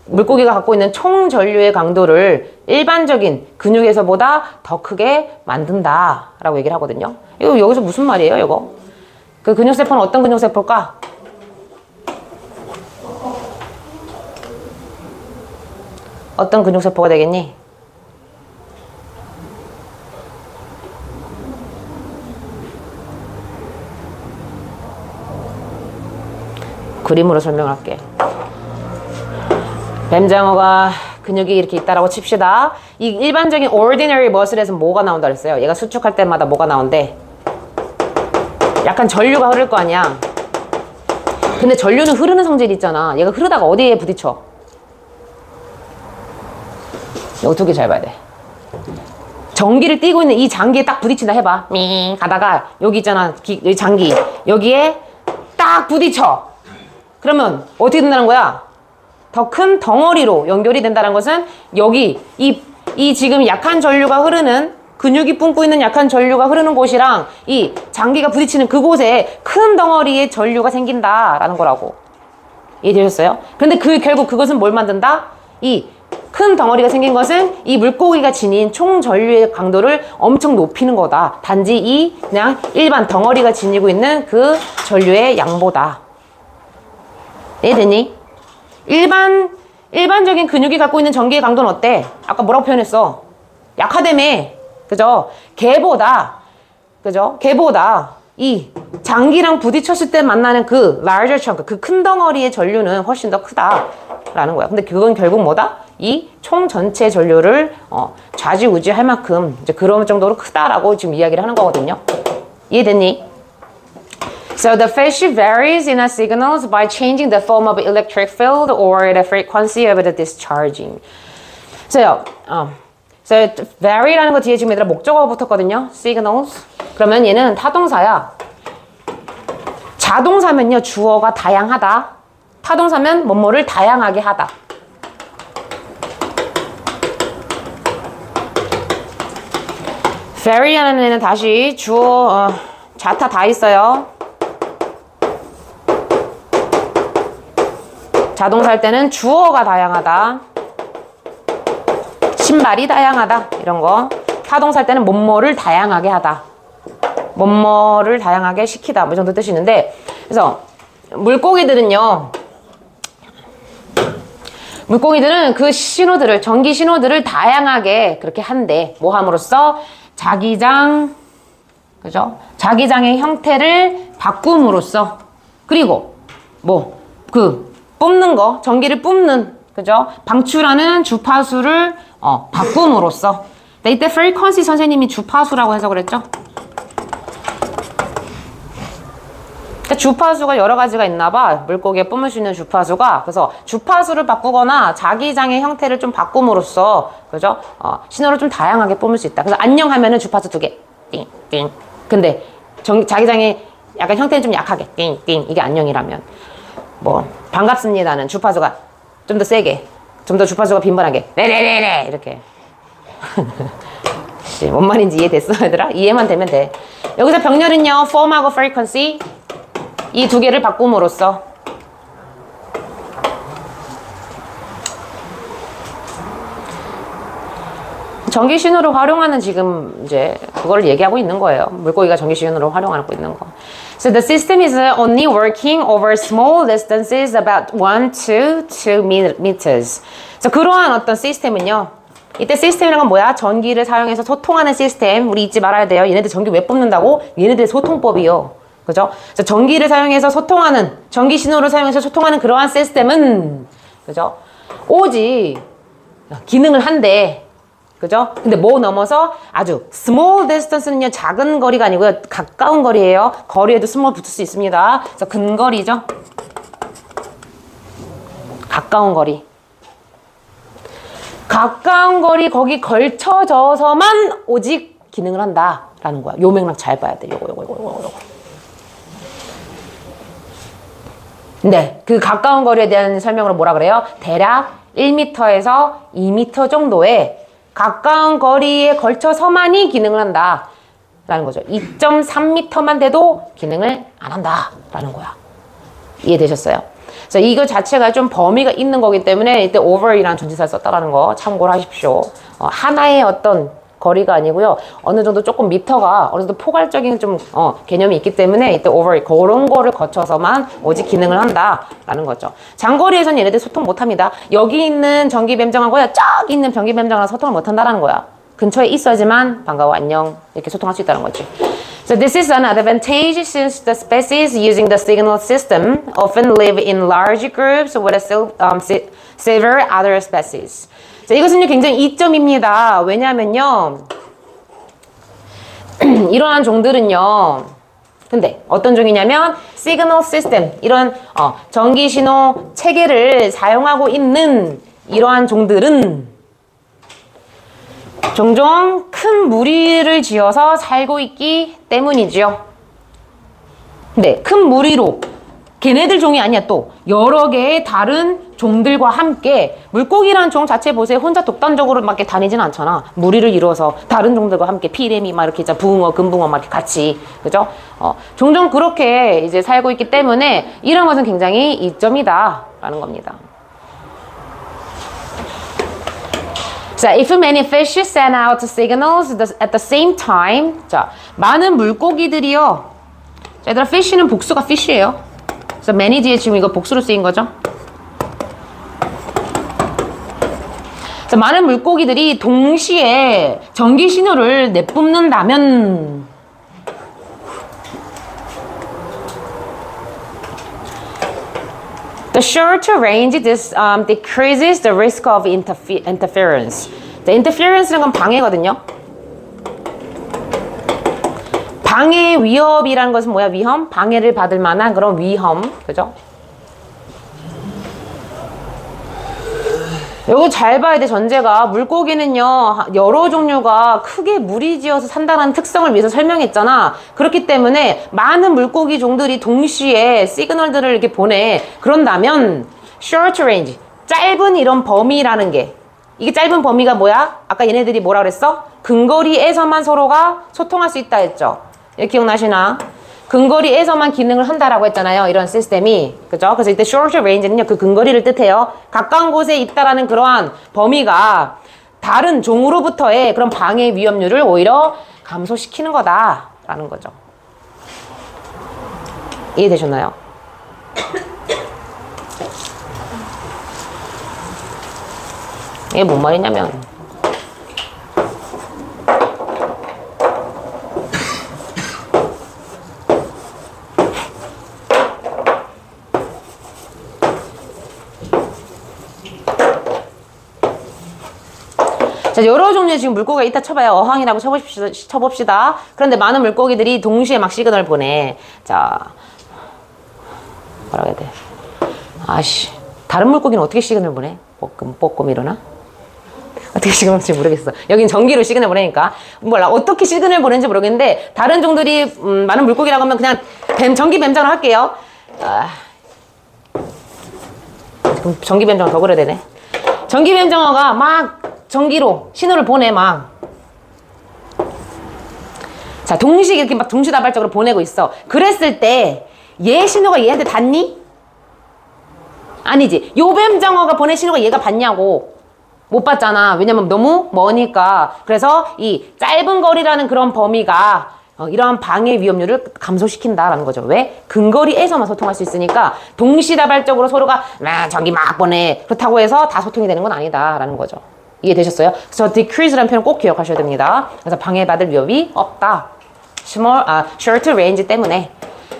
물고기가 갖고 있는 총전류의 강도를 일반적인 근육에서보다 더 크게 만든다 라고 얘기를 하거든요. 이거 여기서 무슨 말이에요, 이거? 그 근육세포는 어떤 근육세포일까? 어떤 근육세포가 되겠니? 그림으로 설명할게. 뱀장어가 근육이 이렇게 있다라고 칩시다. 이 일반적인 ordinary muscle에서 뭐가 나온다 그랬어요? 얘가 수축할 때마다 뭐가 나온대? 약간 전류가 흐를 거 아니야. 근데 전류는 흐르는 성질이 있잖아. 얘가 흐르다가 어디에 부딪혀? 이거 두 개 잘 봐야 돼. 전기를 띠고 있는 이 장기에 딱 부딪힌다 해봐. 미 가다가 여기 있잖아. 여기 장기. 여기에 딱 부딪혀. 그러면 어떻게 된다는 거야? 더 큰 덩어리로 연결이 된다는 것은 여기 이 지금 약한 전류가 흐르는, 근육이 뿜고 있는 약한 전류가 흐르는 곳이랑 이 장기가 부딪히는 그곳에 큰 덩어리의 전류가 생긴다라는 거라고. 이해되셨어요? 근데 결국 그것은 뭘 만든다? 이 큰 덩어리가 생긴 것은 이 물고기가 지닌 총전류의 강도를 엄청 높이는 거다. 단지 이 그냥 일반 덩어리가 지니고 있는 그 전류의 양보다. 이해되니? 일반적인 근육이 갖고 있는 전기의 강도는 어때? 아까 뭐라고 표현했어? 약하다며. 그죠? 걔보다 이 장기랑 부딪혔을 때 만나는 그 larger chunk, 그 큰 덩어리의 전류는 훨씬 더 크다라는 거야. 근데 그건 결국 뭐다? 이 총 전체 전류를 좌지우지할 만큼 이제 그런 정도로 크다라고 지금 이야기를 하는 거거든요. 이해됐니? So the phase shift varies in a signals by changing the form of electric field or the frequency of the discharging. So vary라는 거 뒤에 지금 얘들아 목적어가 붙었거든요. signals. 그러면 얘는 타동사야. 자동사면요 주어가 다양하다. 타동사면 뭐뭐를 다양하게 하다. vary하는 애는 다시 주어 자타 다 있어요. 자동사 할 때는 주어가 다양하다. 신발이 다양하다. 이런 거. 타동사 할 때는 뭐뭐를 다양하게 하다. 뭐뭐를 다양하게 시키다. 뭐 정도 뜻이 있는데 그래서 물고기들은요. 물고기들은 그 신호들을 전기 신호들을 다양하게 그렇게 한대. 뭐 함으로써 자기장 그죠? 자기장의 형태를 바꿈으로써 그리고 뭐 뽑는 거 전기를 뿜는 그죠? 방출하는 주파수를 바꿈으로써 이때 frequency 선생님이 주파수라고 해석을 했죠? 그러니까 주파수가 여러 가지가 있나 봐. 물고기에 뿜을 수 있는 주파수가. 그래서 주파수를 바꾸거나 자기장의 형태를 좀 바꿈으로써 그죠? 신호를 좀 다양하게 뿜을 수 있다. 그래서 안녕 하면은 주파수 2개. 띵, 띵. 근데 자기장의 약간 형태는 좀 약하게. 띵, 띵. 이게 안녕이라면. 뭐 반갑습니다는 주파수가 좀 더 세게. 좀 더 주파수가 빈번하게. 네네네네. 이렇게. 뭔 말인지 이해됐어 얘들아? 이해만 되면 돼. 여기서 병렬은요. form하고 frequency 이 두 개를 바꿈으로써 전기 신호를 활용하는 지금 이제 그걸 얘기하고 있는 거예요. 물고기가 전기 신호를 활용하고 있는 거. So the system is only working over small distances about 1 to 2 meters. 그래서 그러한 어떤 시스템은요. 이때 시스템이란 건 뭐야? 전기를 사용해서 소통하는 시스템. 우리 잊지 말아야 돼요. 얘네들 전기 왜 뽑는다고? 얘네들의 소통법이요. 그죠? 그래서 전기를 사용해서 소통하는, 전기 신호를 사용해서 소통하는 그러한 시스템은, 그죠? 오직 기능을 한대. 그죠? 근데 뭐 넘어서 아주 small distance는요, 작은 거리가 아니고요, 가까운 거리예요. 거리에도 small 붙을 수 있습니다. 그래서 근거리죠. 가까운 거리. 가까운 거리 거기 걸쳐져서만 오직 기능을 한다라는 거야. 요 맥락 잘 봐야 돼. 요거. 네, 그 가까운 거리에 대한 설명으로 뭐라 그래요? 대략 1m에서 2m 정도의 가까운 거리에 걸쳐서만이 기능을 한다 라는 거죠. 2.3m만 돼도 기능을 안 한다 라는 거야. 이해되셨어요? 그래서 이거 자체가 좀 범위가 있는 거기 때문에 이때 over이라는 전치사를 썼다라는 거 참고를 하십시오. 하나의 어떤 거리가 아니고요. 어느 정도 조금 미터가 어느 정도 포괄적인 좀 개념이 있기 때문에 이때 over 그런 거를 거쳐서만 오직 기능을 한다라는 거죠. 장거리에서는 얘네들 소통 못합니다. 여기 있는 전기뱀장하고요. 저기 있는 전기뱀장하고 소통을 못한다라는 거야. 근처에 있어야지만 반가워 안녕 이렇게 소통할 수 있다는 거지. So this is an advantage since the species using the signal system often live in large groups with several other species. 자, 이것은요 굉장히 이점입니다. 왜냐하면요 이러한 종들은요 근데 어떤 종이냐면 시그널 시스템 이런 전기 신호 체계를 사용하고 있는 이러한 종들은 종종 큰 무리를 지어서 살고 있기 때문이지요. 네, 큰 무리로 걔네들 종이 아니야. 또 여러 개의 다른 종들과 함께 물고기라는 종 자체 보세요. 혼자 독단적으로 막 이렇게 다니진 않잖아. 무리를 이루어서 다른 종들과 함께 피레미 막 이렇게 있잖아. 붕어, 금붕어 막 이렇게 같이 그죠? 종종 그렇게 이제 살고 있기 때문에 이런 것은 굉장히 이점이다라는 겁니다. 자, if many fish send out signals at the same time, 자, 많은 물고기들이요. 자, 얘들아, fish는 복수가 fish예요. 그래서 many 뒤에 지금 이거 복수로 쓰인 거죠. 자, 많은 물고기들이 동시에 전기 신호를 내뿜는다면 the shorter range decreases the risk of interference. 자, interference는 건 방해거든요. 방해 위협이라는 것은 뭐야? 위험? 방해를 받을 만한 그런 위험. 그죠? 요거 잘 봐야 돼. 전제가 물고기는요 여러 종류가 크게 무리지어서 산다는 특성을 위해서 설명했잖아. 그렇기 때문에 많은 물고기 종들이 동시에 시그널들을 이렇게 보내. 그런다면 short range, 짧은 이런 범위라는 게, 이게 짧은 범위가 뭐야? 아까 얘네들이 뭐라 그랬어? 근거리에서만 서로가 소통할 수 있다 했죠. 예, 기억나시나? 근거리에서만 기능을 한다라고 했잖아요. 이런 시스템이. 그죠? 그래서 이때 short range는요, 그 근거리를 뜻해요. 가까운 곳에 있다라는 그러한 범위가 다른 종으로부터의 그런 방해 위험률을 오히려 감소시키는 거다라는 거죠. 이해되셨나요? 이게 뭔 말이냐면, 자, 여러 종류의 지금 물고기가 있다 쳐봐요. 어항이라고 쳐봅시다. 그런데 많은 물고기들이 동시에 막 시그널을 보내. 자, 뭐라 해야 돼? 아씨, 다른 물고기는 어떻게 시그널 보내? 뽀끔 이러나? 어떻게 시그널 보내는지 모르겠어. 여긴 전기로 시그널 보내니까. 몰라. 어떻게 시그널 보내는지 모르겠는데, 다른 종들이, 많은 물고기라고 하면 그냥 전기 뱀장을 할게요. 그럼 전기 뱀장어 더 그려야 되네. 전기 뱀장어가 막 전기로 신호를 보내, 막. 자, 동시에 이렇게 막 동시다발적으로 보내고 있어. 그랬을 때, 얘 신호가 얘한테 닿니? 아니지. 요 뱀장어가 보낸 신호가 얘가 받냐고. 못 받잖아. 왜냐면 너무 머니까. 그래서 이 짧은 거리라는 그런 범위가 이러한 방해 위험률을 감소시킨다라는 거죠. 왜? 근거리에서만 소통할 수 있으니까 동시다발적으로 서로가 전기 막 보내. 그렇다고 해서 다 소통이 되는 건 아니다라는 거죠. 이해되셨어요? 그래서 decrease라는 표현 꼭 기억하셔야 됩니다. 그래서 방해받을 위협이 없다. short range 때문에.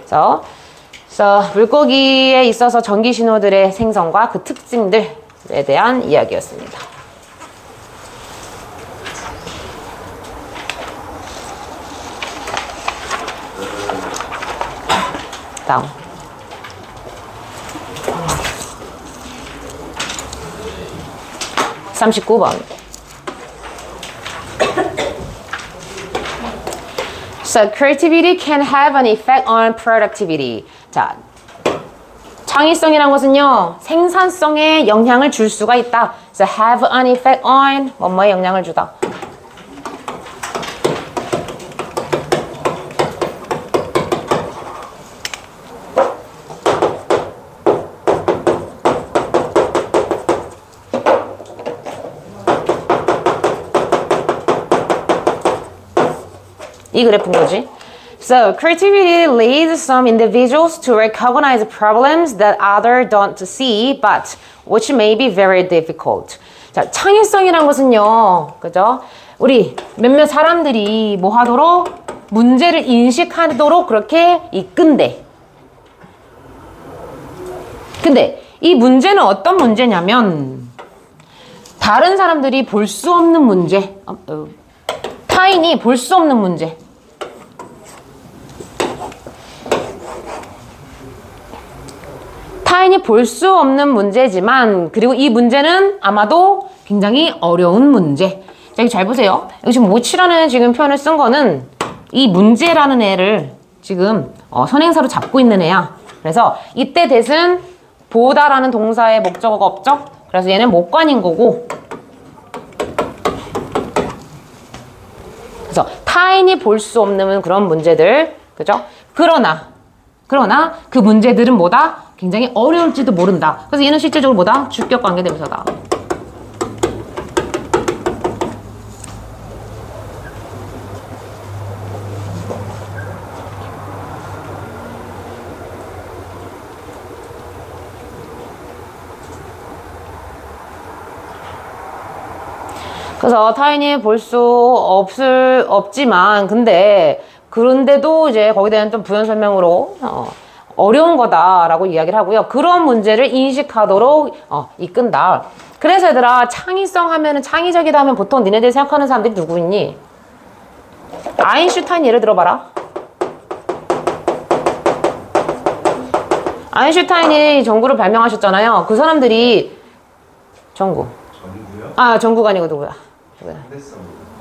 그래서 물고기에 있어서 전기 신호들의 생성과 그 특징들에 대한 이야기였습니다. 다음. (39번) So creativity can have an effect on productivity. 자, 창의성이란 것은요, 생산성에 영향을 줄 수가 있다. So have an effect on 뭐뭐에 영향을 주다. 이 그래프인 거지. So, creativity leads some individuals to recognize problems that others don't see, but which may be very difficult. 자, 창의성이란 것은요, 그죠? 우리 몇몇 사람들이 뭐 하도록? 문제를 인식하도록 그렇게 이끈대. 근데 이 문제는 어떤 문제냐면, 다른 사람들이 볼 수 없는 문제, 타인이 볼 수 없는 문제. 타인이 볼 수 없는 문제지만, 그리고 이 문제는 아마도 굉장히 어려운 문제. 자, 여기 잘 보세요. 여기 지금 which라는 지금 표현을 쓴 거는 이 문제라는 애를 지금 선행사로 잡고 있는 애야. 그래서 이때 대신 보다라는 동사의 목적어가 없죠? 그래서 얘는 목관인 거고, 그래서 타인이 볼 수 없는 그런 문제들, 그죠? 그러나 그 문제들은 뭐다? 굉장히 어려울지도 모른다. 그래서 얘는 실제적으로 뭐다? 주격 관계대명사다. 그래서 타인이 볼 수 없지만, 그런데도 이제 거기에 대한 좀 부연 설명으로 어려운 거다라고 이야기를 하고요. 그런 문제를 인식하도록 이끈다. 그래서 얘들아, 창의성 하면은, 창의적이다 하면 보통 니네들이 생각하는 사람들이 누구 있니? 아인슈타인 예를 들어봐라. 아인슈타인이 전구를 발명하셨잖아요. 그 사람들이 전구. 전구요? 아, 전구가 아니고 누구야? 상대성.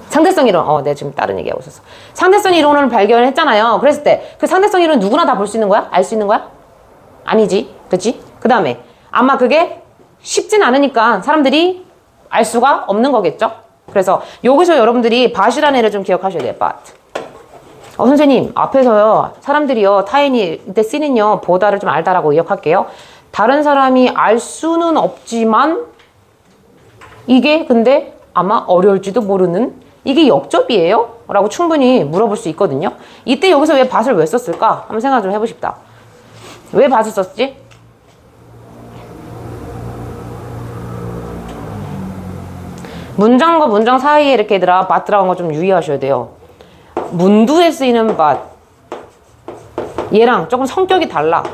상대성 이론. 내가 지금 다른 얘기하고 있었어. 상대성 이론을 발견했잖아요. 그랬을 때 그 상대성 이론 누구나 다 볼 수 있는 거야? 알 수 있는 거야? 아니지. 그치? 그 다음에 아마 그게 쉽진 않으니까 사람들이 알 수가 없는 거겠죠? 그래서 여기서 여러분들이 밭이라는 애를 좀 기억하셔야 돼요. 밭. 선생님 앞에서요 사람들이요 타인이 이때 쓰는요 보다를 좀 알다라고 기억할게요. 다른 사람이 알 수는 없지만 이게 근데 아마 어려울지도 모르는 이게 역접이에요? 라고 충분히 물어볼 수 있거든요. 이때 여기서 왜 밭을 왜 썼을까? 한번 생각 좀 해보십시다. 왜 밭을 썼지? 문장과 문장 사이에 이렇게 얘들아 밭 들어간 거 좀 유의하셔야 돼요. 문두에 쓰이는 밭 얘랑 조금 성격이 달라.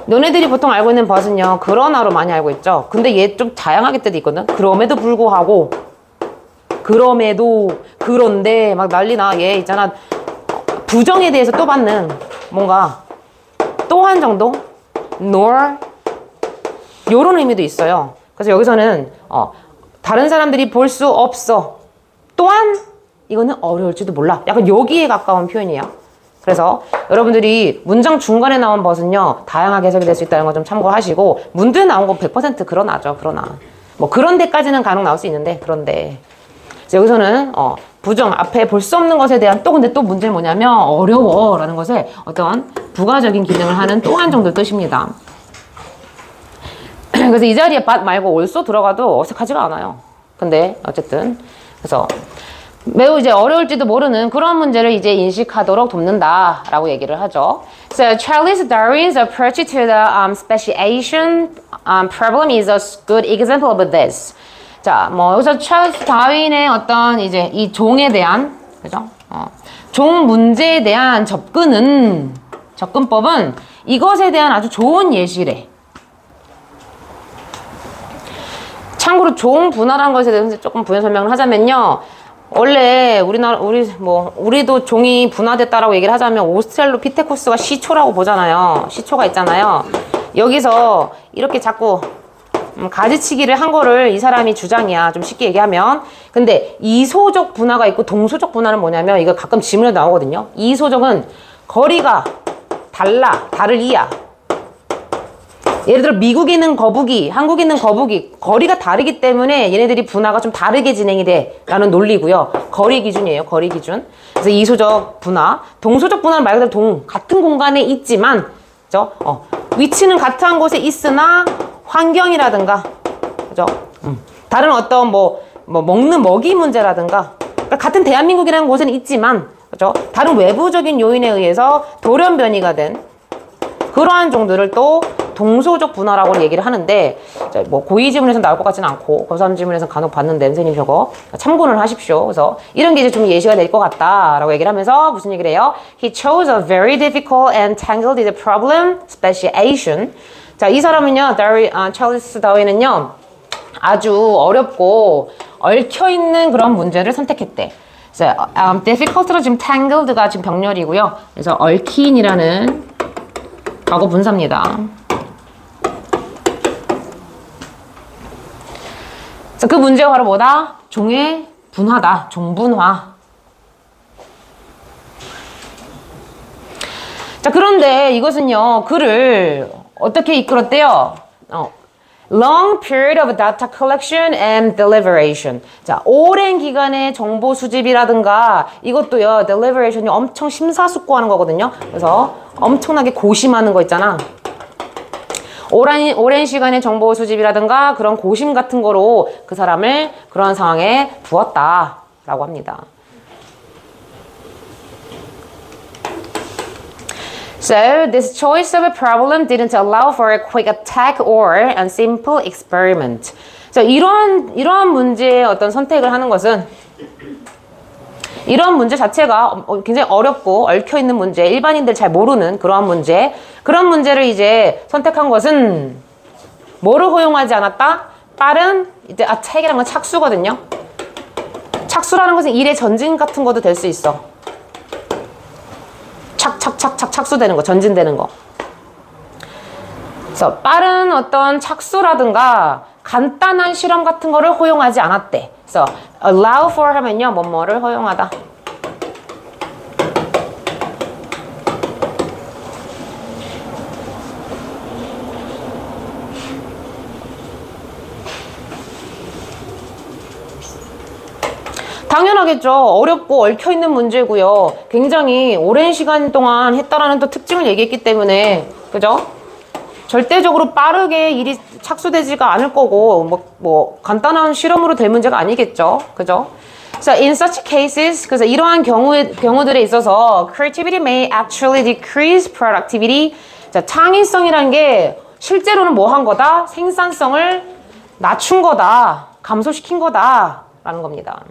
너네들이 보통 알고 있는 밭은요 그러나로 많이 알고 있죠. 근데 얘 좀 다양하게 때도 있거든. 그럼에도 불구하고 그런데 막 난리나. 얘 있잖아 부정에 대해서 또 받는 뭔가 또한 정도 nor 요런 의미도 있어요. 그래서 여기서는 다른 사람들이 볼 수 없어. 또한 이거는 어려울지도 몰라. 약간 여기에 가까운 표현이에요. 그래서 여러분들이 문장 중간에 나온 것은요 다양하게 해석이 될 수 있다는 거 좀 참고하시고 문두에 나온 건 100% 그러나죠. 그러나 뭐 그런 데까지는 간혹 나올 수 있는데 그런데 여기서는 부정 앞에 볼 수 없는 것에 대한 또 근데 또 문제는 뭐냐면 어려워 라는 것에 어떤 부가적인 기능을 하는 또한 정도 뜻입니다. 그래서 이 자리에 but 말고 also 들어가도 어색하지가 않아요. 근데 어쨌든 그래서 매우 이제 어려울지도 모르는 그런 문제를 이제 인식하도록 돕는다 라고 얘기를 하죠. So Charles Darwin's approach to the speciation problem is a good example of this. 자, 뭐 여기서 찰스 다윈의 어떤 이제 이 종에 대한 그죠? 종 문제에 대한 접근법은 이것에 대한 아주 좋은 예시래. 참고로 종 분화라는 것에 대해서 조금 부연 설명을 하자면요. 원래 우리도 종이 분화됐다라고 얘기를 하자면 오스트랄로피테쿠스가 시초라고 보잖아요. 시초가 있잖아요. 여기서 이렇게 자꾸 가지치기를 한 거를 이 사람이 주장이야. 좀 쉽게 얘기하면. 근데 이소적 분화가 있고 동소적 분화는 뭐냐면 이거 가끔 질문에 나오거든요. 이소적은 거리가 다를 이야. 예를 들어 미국에 있는 거북이, 한국에 있는 거북이 거리가 다르기 때문에 얘네들이 분화가 좀 다르게 진행이 돼 라는 논리고요. 거리 기준이에요. 거리 기준. 그래서 이소적 분화, 동소적 분화는 말 그대로 같은 공간에 있지만 그죠? 위치는 같은 곳에 있으나 환경이라든가 그죠? 다른 어떤 먹는 먹이 문제라든가 그러니까 같은 대한민국이라는 곳에는 있지만 그죠? 다른 외부적인 요인에 의해서 돌연변이가 된 그러한 정도를 또 동소적 분화라고 얘기를 하는데 뭐 고2 지문에서 나올 것 같지는 않고 고3 지문에서 간혹 봤는데 선생님 저거 참고를 하십시오. 그래서 이런 게 이제 좀 예시가 될 것 같다라고 얘기를 하면서 무슨 얘기를 해요? He chose a very difficult and tangled problem speciation. 자, 이 사람은요, 찰스 다윈은요, 아주 어렵고 얽혀있는 그런 문제를 선택했대. 그래서 difficult로 지금 tangled가 지금 병렬이고요. 그래서 얽힌이라는 과거 분사입니다. 그 문제가 바로 뭐다? 종의 분화다. 종분화. 자, 그런데 이것은요, 그를 어떻게 이끌었대요? Long period of data collection and deliberation. 자, 오랜 기간의 정보 수집이라든가 이것도요, deliberation이 엄청 심사숙고하는 거거든요. 그래서 엄청나게 고심하는 거 있잖아. 오랜 시간의 정보 수집이라든가 그런 고심 같은 거로 그 사람을 그런 상황에 두었다라고 합니다. So this choice of a problem didn't allow for a quick attack or a simple experiment. 자, 이러한 문제의 어떤 선택을 하는 것은 이런 문제 자체가 굉장히 어렵고 얽혀있는 문제, 일반인들 잘 모르는 그러한 문제, 그런 문제를 이제 선택한 것은 뭐를 허용하지 않았다? 빠른 이제 attack이라는 건 착수거든요. 착수라는 것은 일의 전진 같은 것도 될 수 있어. 착착착 착수되는 거, 전진되는 거. 그래서 빠른 어떤 착수라든가 간단한 실험 같은 거를 허용하지 않았대. 그래서 allow for 하면요, 뭐뭐를 허용하다. 당연하겠죠. 어렵고 얽혀있는 문제고요. 굉장히 오랜 시간 동안 했다라는 또 특징을 얘기했기 때문에, 그죠? 절대적으로 빠르게 일이 착수되지가 않을 거고, 뭐 간단한 실험으로 될 문제가 아니겠죠. 그죠? So in such cases, 그래서 이러한 경우들에 있어서 creativity may actually decrease productivity. 자, 창의성이란 게 실제로는 뭐 한 거다? 생산성을 낮춘 거다. 감소시킨 거다라는 겁니다.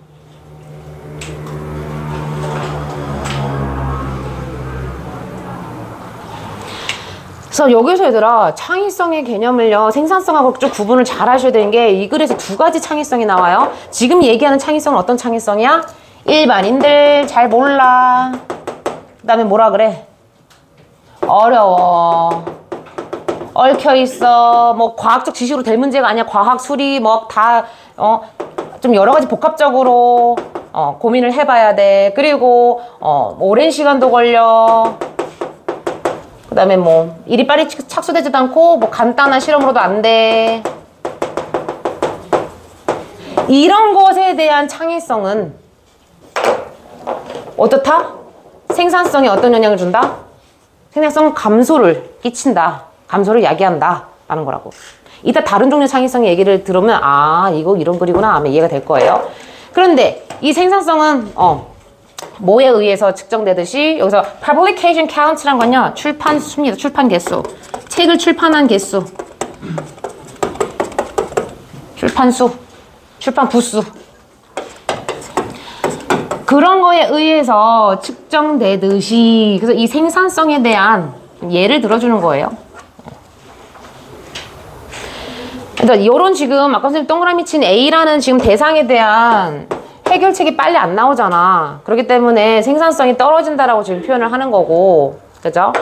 그래서 여기서 얘들아, 창의성의 개념을요, 생산성하고 좀 구분을 잘 하셔야 되는 게 이 글에서 두 가지 창의성이 나와요. 지금 얘기하는 창의성은 어떤 창의성이야? 일반인들 잘 몰라. 그 다음에 뭐라 그래? 어려워. 얽혀있어. 뭐 과학적 지식으로 될 문제가 아니야. 과학, 수리 뭐 다 좀 여러 가지 복합적으로 고민을 해봐야 돼. 그리고 오랜 시간도 걸려. 그 다음에 뭐 일이 빨리 착수되지도 않고 뭐 간단한 실험으로도 안 돼. 이런 것에 대한 창의성은 어떻다? 생산성에 어떤 영향을 준다? 생산성 감소를 끼친다. 감소를 야기한다 라는 거라고. 이따 다른 종류의 창의성 얘기를 들으면 아, 이거 이런 글이구나 하면 이해가 될 거예요. 그런데 이 생산성은 뭐에 의해서 측정되듯이 여기서 publication count란 건요, 출판 수입니다. 출판 개수. 책을 출판한 개수. 출판수. 출판 부수. 그런 거에 의해서 측정되듯이, 그래서 이 생산성에 대한 예를 들어주는 거예요. 그러니까 이런 지금 아까 선생님 동그라미 친 A라는 지금 대상에 대한 해결책이 빨리 안 나오잖아. 그렇기 때문에 생산성이 떨어진다라고 지금 표현을 하는 거고, 그죠?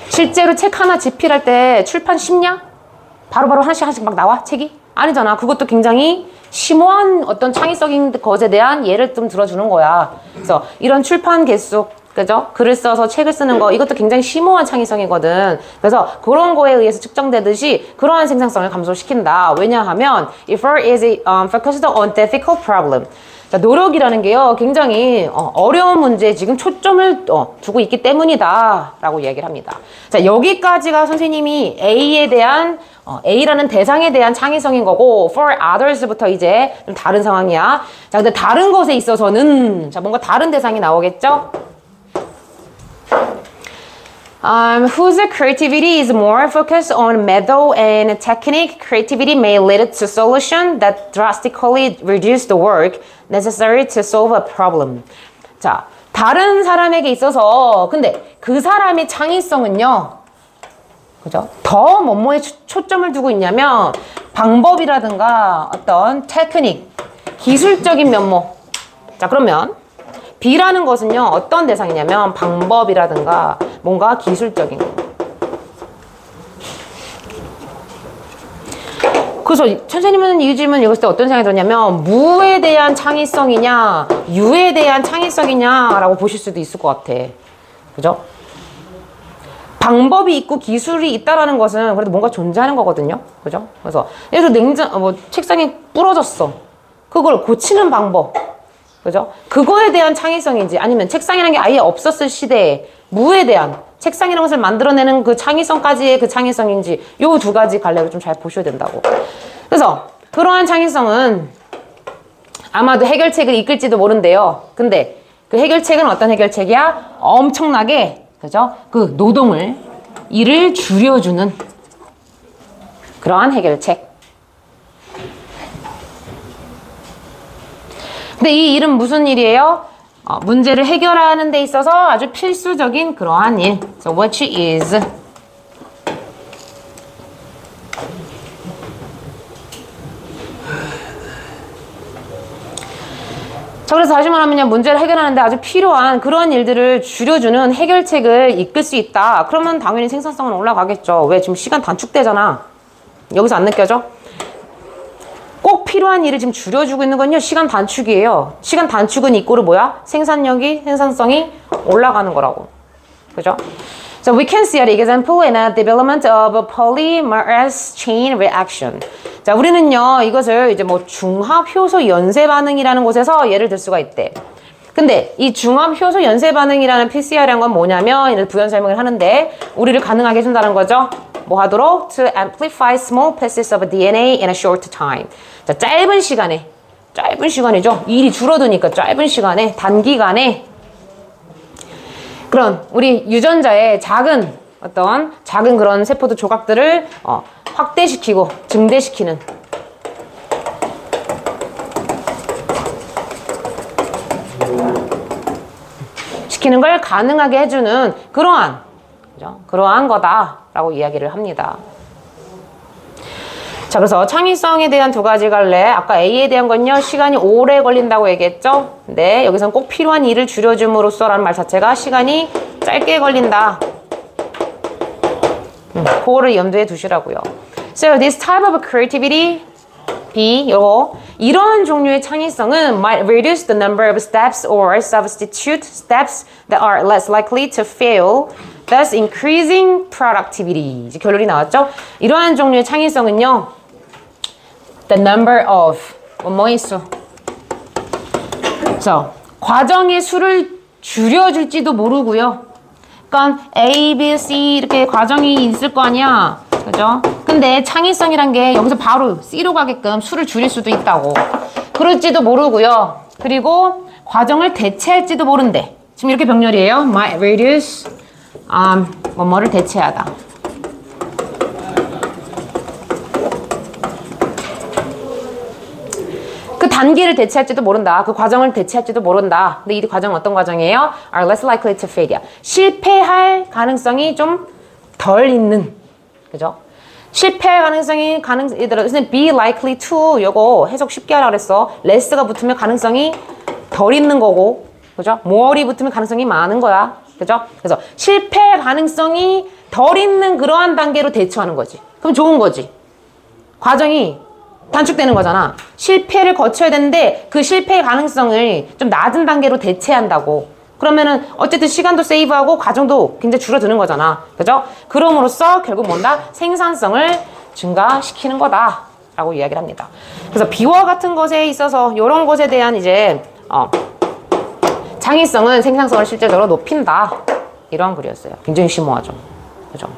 실제로 책 하나 집필할 때 출판 쉽냐? 바로바로 하나씩 막 나와? 책이? 아니잖아. 그것도 굉장히 심오한 어떤 창의적인 것에 대한 예를 좀 들어주는 거야. 그래서 이런 출판 개수, 그죠? 글을 써서 책을 쓰는 거, 이것도 굉장히 심오한 창의성이거든. 그래서 그런 거에 의해서 측정되듯이 그러한 생산성을 감소시킨다. 왜냐하면 effort is focused on difficult problem. 자, 노력이라는 게요, 굉장히 어려운 문제에 지금 초점을 두고 있기 때문이다 라고 이야기를 합니다. 자, 여기까지가 선생님이 A에 대한 A라는 대상에 대한 창의성인 거고, for others부터 이제 좀 다른 상황이야. 자, 근데 다른 것에 있어서는 자, 뭔가 다른 대상이 나오겠죠? Whose creativity is more focused on method and technique, creativity may lead to solutions that drastically reduce the work necessary to solve a problem. 자, 다른 사람에게 있어서 근데 그 사람의 창의성은요, 그죠? 더 뭐뭐에 초점을 두고 있냐면 방법이라든가 어떤 테크닉, 기술적인 면모. 자, 그러면 B라는 것은요, 어떤 대상이냐면 방법이라든가 뭔가 기술적인 거. 그래서 선생님은 이 질문 읽을 때 어떤 생각이 들었냐면 무에 대한 창의성이냐 유에 대한 창의성이냐 라고 보실 수도 있을 것 같아. 그죠? 방법이 있고 기술이 있다라는 것은 그래도 뭔가 존재하는 거거든요. 그죠? 그래서 예를 들어 책상이 부러졌어. 그걸 고치는 방법. 그죠? 그거에 대한 창의성인지 아니면 책상이라는 게 아예 없었을 시대에 무에 대한 책상이라는 것을 만들어내는 그 창의성까지의 그 창의성인지 요 두 가지 갈래로 좀 잘 보셔야 된다고. 그래서 그러한 창의성은 아마도 해결책을 이끌지도 모른대요. 근데 그 해결책은 어떤 해결책이야? 엄청나게, 그죠? 그 노동을, 일을 줄여주는 그러한 해결책. 근데 이 일은 무슨 일이에요? 문제를 해결하는 데 있어서 아주 필수적인 그러한 일. So which is 자, 그래서 다시 말하면요, 문제를 해결하는데 아주 필요한 그런 일들을 줄여주는 해결책을 이끌 수 있다. 그러면 당연히 생산성은 올라가겠죠. 왜? 지금 시간 단축되잖아. 여기서 안 느껴져? 꼭 필요한 일을 지금 줄여주고 있는 건요, 시간 단축이에요. 시간 단축은 이꼬르 뭐야? 생산력이, 생산성이 올라가는 거라고. 그죠? So we can see an example in a development of a polymerase chain reaction. 자, 우리는요, 이것을 이제 뭐 중합효소 연쇄 반응이라는 곳에서 예를 들 수가 있대. 근데 이 중합효소 연쇄 반응이라는 PCR이란 건 뭐냐면, 이런 부연 설명을 하는데, 우리를 가능하게 해준다는 거죠. 뭐 하도록? To amplify small pieces of DNA in a short time. 자, 짧은 시간이죠. 일이 줄어드니까 짧은 시간에, 단기간에 그런 우리 유전자의 작은 그런 세포도 조각들을 확대시키고 증대시키는 걸 가능하게 해주는 그러한 거다라고 이야기를 합니다. 자, 그래서 창의성에 대한 두 가지 갈래. 아까 A에 대한 건요, 시간이 오래 걸린다고 얘기했죠? 네, 여기서는 꼭 필요한 일을 줄여줌으로써 라는 말 자체가 시간이 짧게 걸린다. 그거를 염두에 두시라고요. So this type of creativity, B, 이런 종류의 창의성은 might reduce the number of steps or substitute steps that are less likely to fail, thus increasing productivity. 이제 결론이 나왔죠? 이러한 종류의 창의성은요, the number of 뭐뭐의 수. 그래서 과정의 수를 줄여줄지도 모르고요. 그러니까 A, B, C 이렇게 과정이 있을 거 아니야. 그죠? 근데 창의성이란 게 여기서 바로 C로 가게끔 수를 줄일 수도 있다고. 그럴지도 모르고요. 그리고 과정을 대체할지도 모른대. 지금 이렇게 병렬이에요. Might reduce 뭐뭐를 대체하다. 그 단계를 대체할지도 모른다. 그 과정을 대체할지도 모른다. 근데 이 과정은 어떤 과정이에요? Are less likely to failure. 실패할 가능성이 좀 덜 있는. 그죠? 실패할 가능성이 선생님 be likely to 요거 해석 쉽게 하라 그랬어. less가 붙으면 가능성이 덜 있는 거고, 그죠? more이 붙으면 가능성이 많은 거야. 그죠? 그래서 실패 가능성이 덜 있는 그러한 단계로 대처하는 거지. 그럼 좋은 거지. 과정이 단축되는 거잖아. 실패를 거쳐야 되는데 그 실패의 가능성을 좀 낮은 단계로 대체한다고. 그러면은 어쨌든 시간도 세이브하고 과정도 굉장히 줄어드는 거잖아. 그죠? 그럼으로써 결국 뭔다? 생산성을 증가시키는 거다 라고 이야기를 합니다. 그래서 B와 같은 것에 있어서 이런 것에 대한 이제 창의성은 생산성을 실제적으로 높인다. 이러한 글이었어요. 굉장히 심오하죠. 그죠?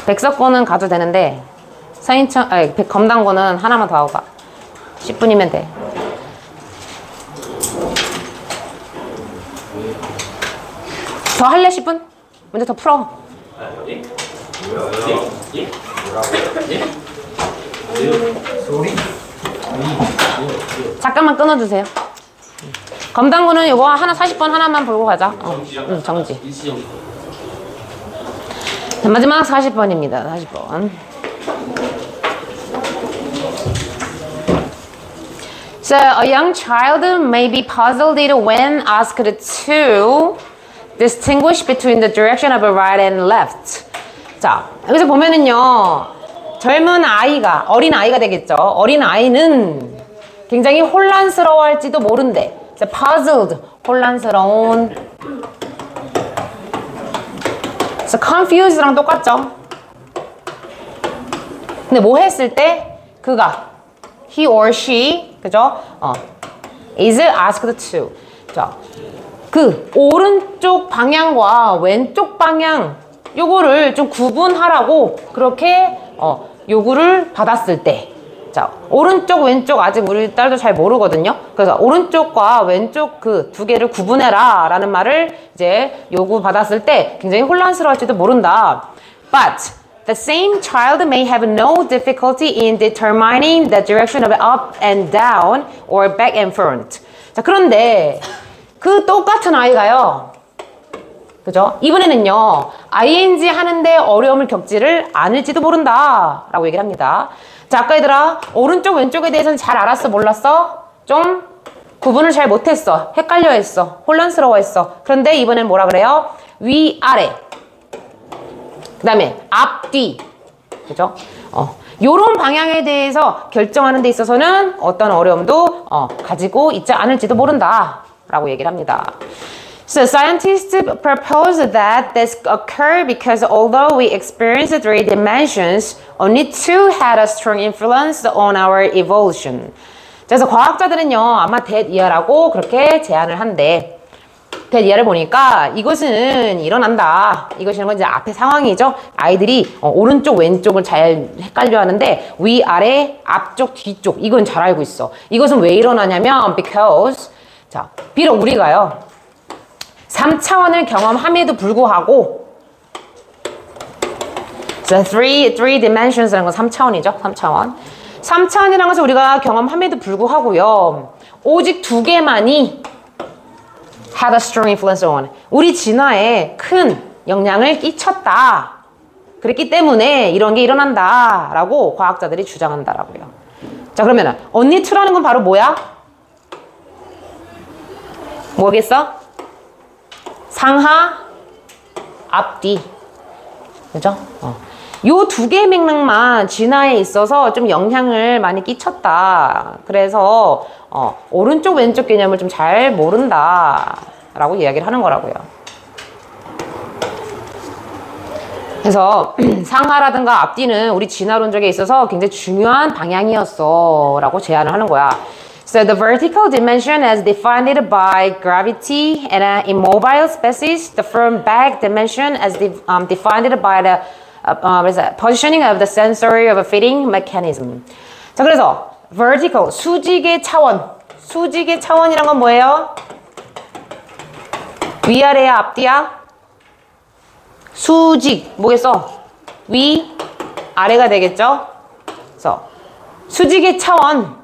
백석고는 가도 되는데 검단고는 하나만 더 하고 가. 10분이면 돼. 더 할래? 10분? 먼저 더 풀어. 잠깐만 끊어주세요. 검단고는 이거 하나 40번 하나만 보고 가자. 정지. 자, 마지막 40번입니다. 40번. So, a young child may be puzzled when asked to distinguish between the direction of right and left. 자, 여기서 보면은요, 젊은 아이가, 어린 아이가 되겠죠. 어린 아이는 굉장히 혼란스러워할지도 모른대. So, puzzled, 혼란스러운. So, confused랑 똑같죠. 근데 뭐 했을 때 그가 he or she, 그죠? is asked to. 자, 그 오른쪽 방향과 왼쪽 방향 요거를 좀 구분하라고 그렇게 요구를 받았을 때. 자, 오른쪽 왼쪽 아직 우리 딸도 잘 모르거든요. 그래서 오른쪽과 왼쪽 그 두 개를 구분해라 라는 말을 이제 요구받았을 때 굉장히 혼란스러울지도 모른다. But the same child may have no difficulty in determining the direction of up and down or back and front. 자, 그런데 그 똑같은 아이가요. 그죠? 이번에는요. ing 하는데 어려움을 겪지를 않을지도 모른다 라고 얘기를 합니다. 자, 아까 얘들아, 오른쪽, 왼쪽에 대해서는 잘 알았어, 몰랐어? 좀 구분을 잘 못했어. 헷갈려 했어. 혼란스러워 했어. 그런데 이번엔 뭐라 그래요? 위, 아래. 그 다음에 앞, 뒤. 그죠? 요런 방향에 대해서 결정하는 데 있어서는 어떤 어려움도 가지고 있지 않을지도 모른다. 라고 얘기를 합니다. So scientists propose that this occur because although we experience three dimensions, only two had a strong influence on our evolution. 그래서 과학자들은요, 아마 that year라고 그렇게 제안을 한대. that year를 보니까 이것은 일어난다. 이것이란 건 이제 앞에 상황이죠. 아이들이 오른쪽, 왼쪽을 잘 헷갈려 하는데 위, 아래, 앞쪽, 뒤쪽 이건 잘 알고 있어. 이것은 왜 일어나냐면 because 자, 비록 우리가요. 3차원을 경험함에도 불구하고 so three dimensions라는 건 3차원이죠. 3차원. 3차원이라는 것을 우리가 경험함에도 불구하고요. 오직 두 개만이 had a strong influence on 우리 진화에 큰 영향을 끼쳤다. 그랬기 때문에 이런 게 일어난다. 라고 과학자들이 주장한다라고요. 자, 그러면은 only two라는 건 바로 뭐야? 뭐겠어? 상하, 앞뒤. 그죠? 요 두 개의 맥락만 진화에 있어서 좀 영향을 많이 끼쳤다. 그래서 오른쪽 왼쪽 개념을 좀 잘 모른다 라고 이야기를 하는 거라고요. 그래서 상하라든가 앞뒤는 우리 진화론적에 있어서 굉장히 중요한 방향이었어 라고 제안을 하는 거야. So the vertical dimension as defined by gravity and an immobile species, the front back dimension as defined by the positioning of the sensory of a feeding mechanism. 자, 그래서 vertical, 수직의 차원. 수직의 차원이란 건 뭐예요? 위아래야, 앞뒤야? 수직, 뭐겠어? 위, 아래가 되겠죠? 그래서 수직의 차원.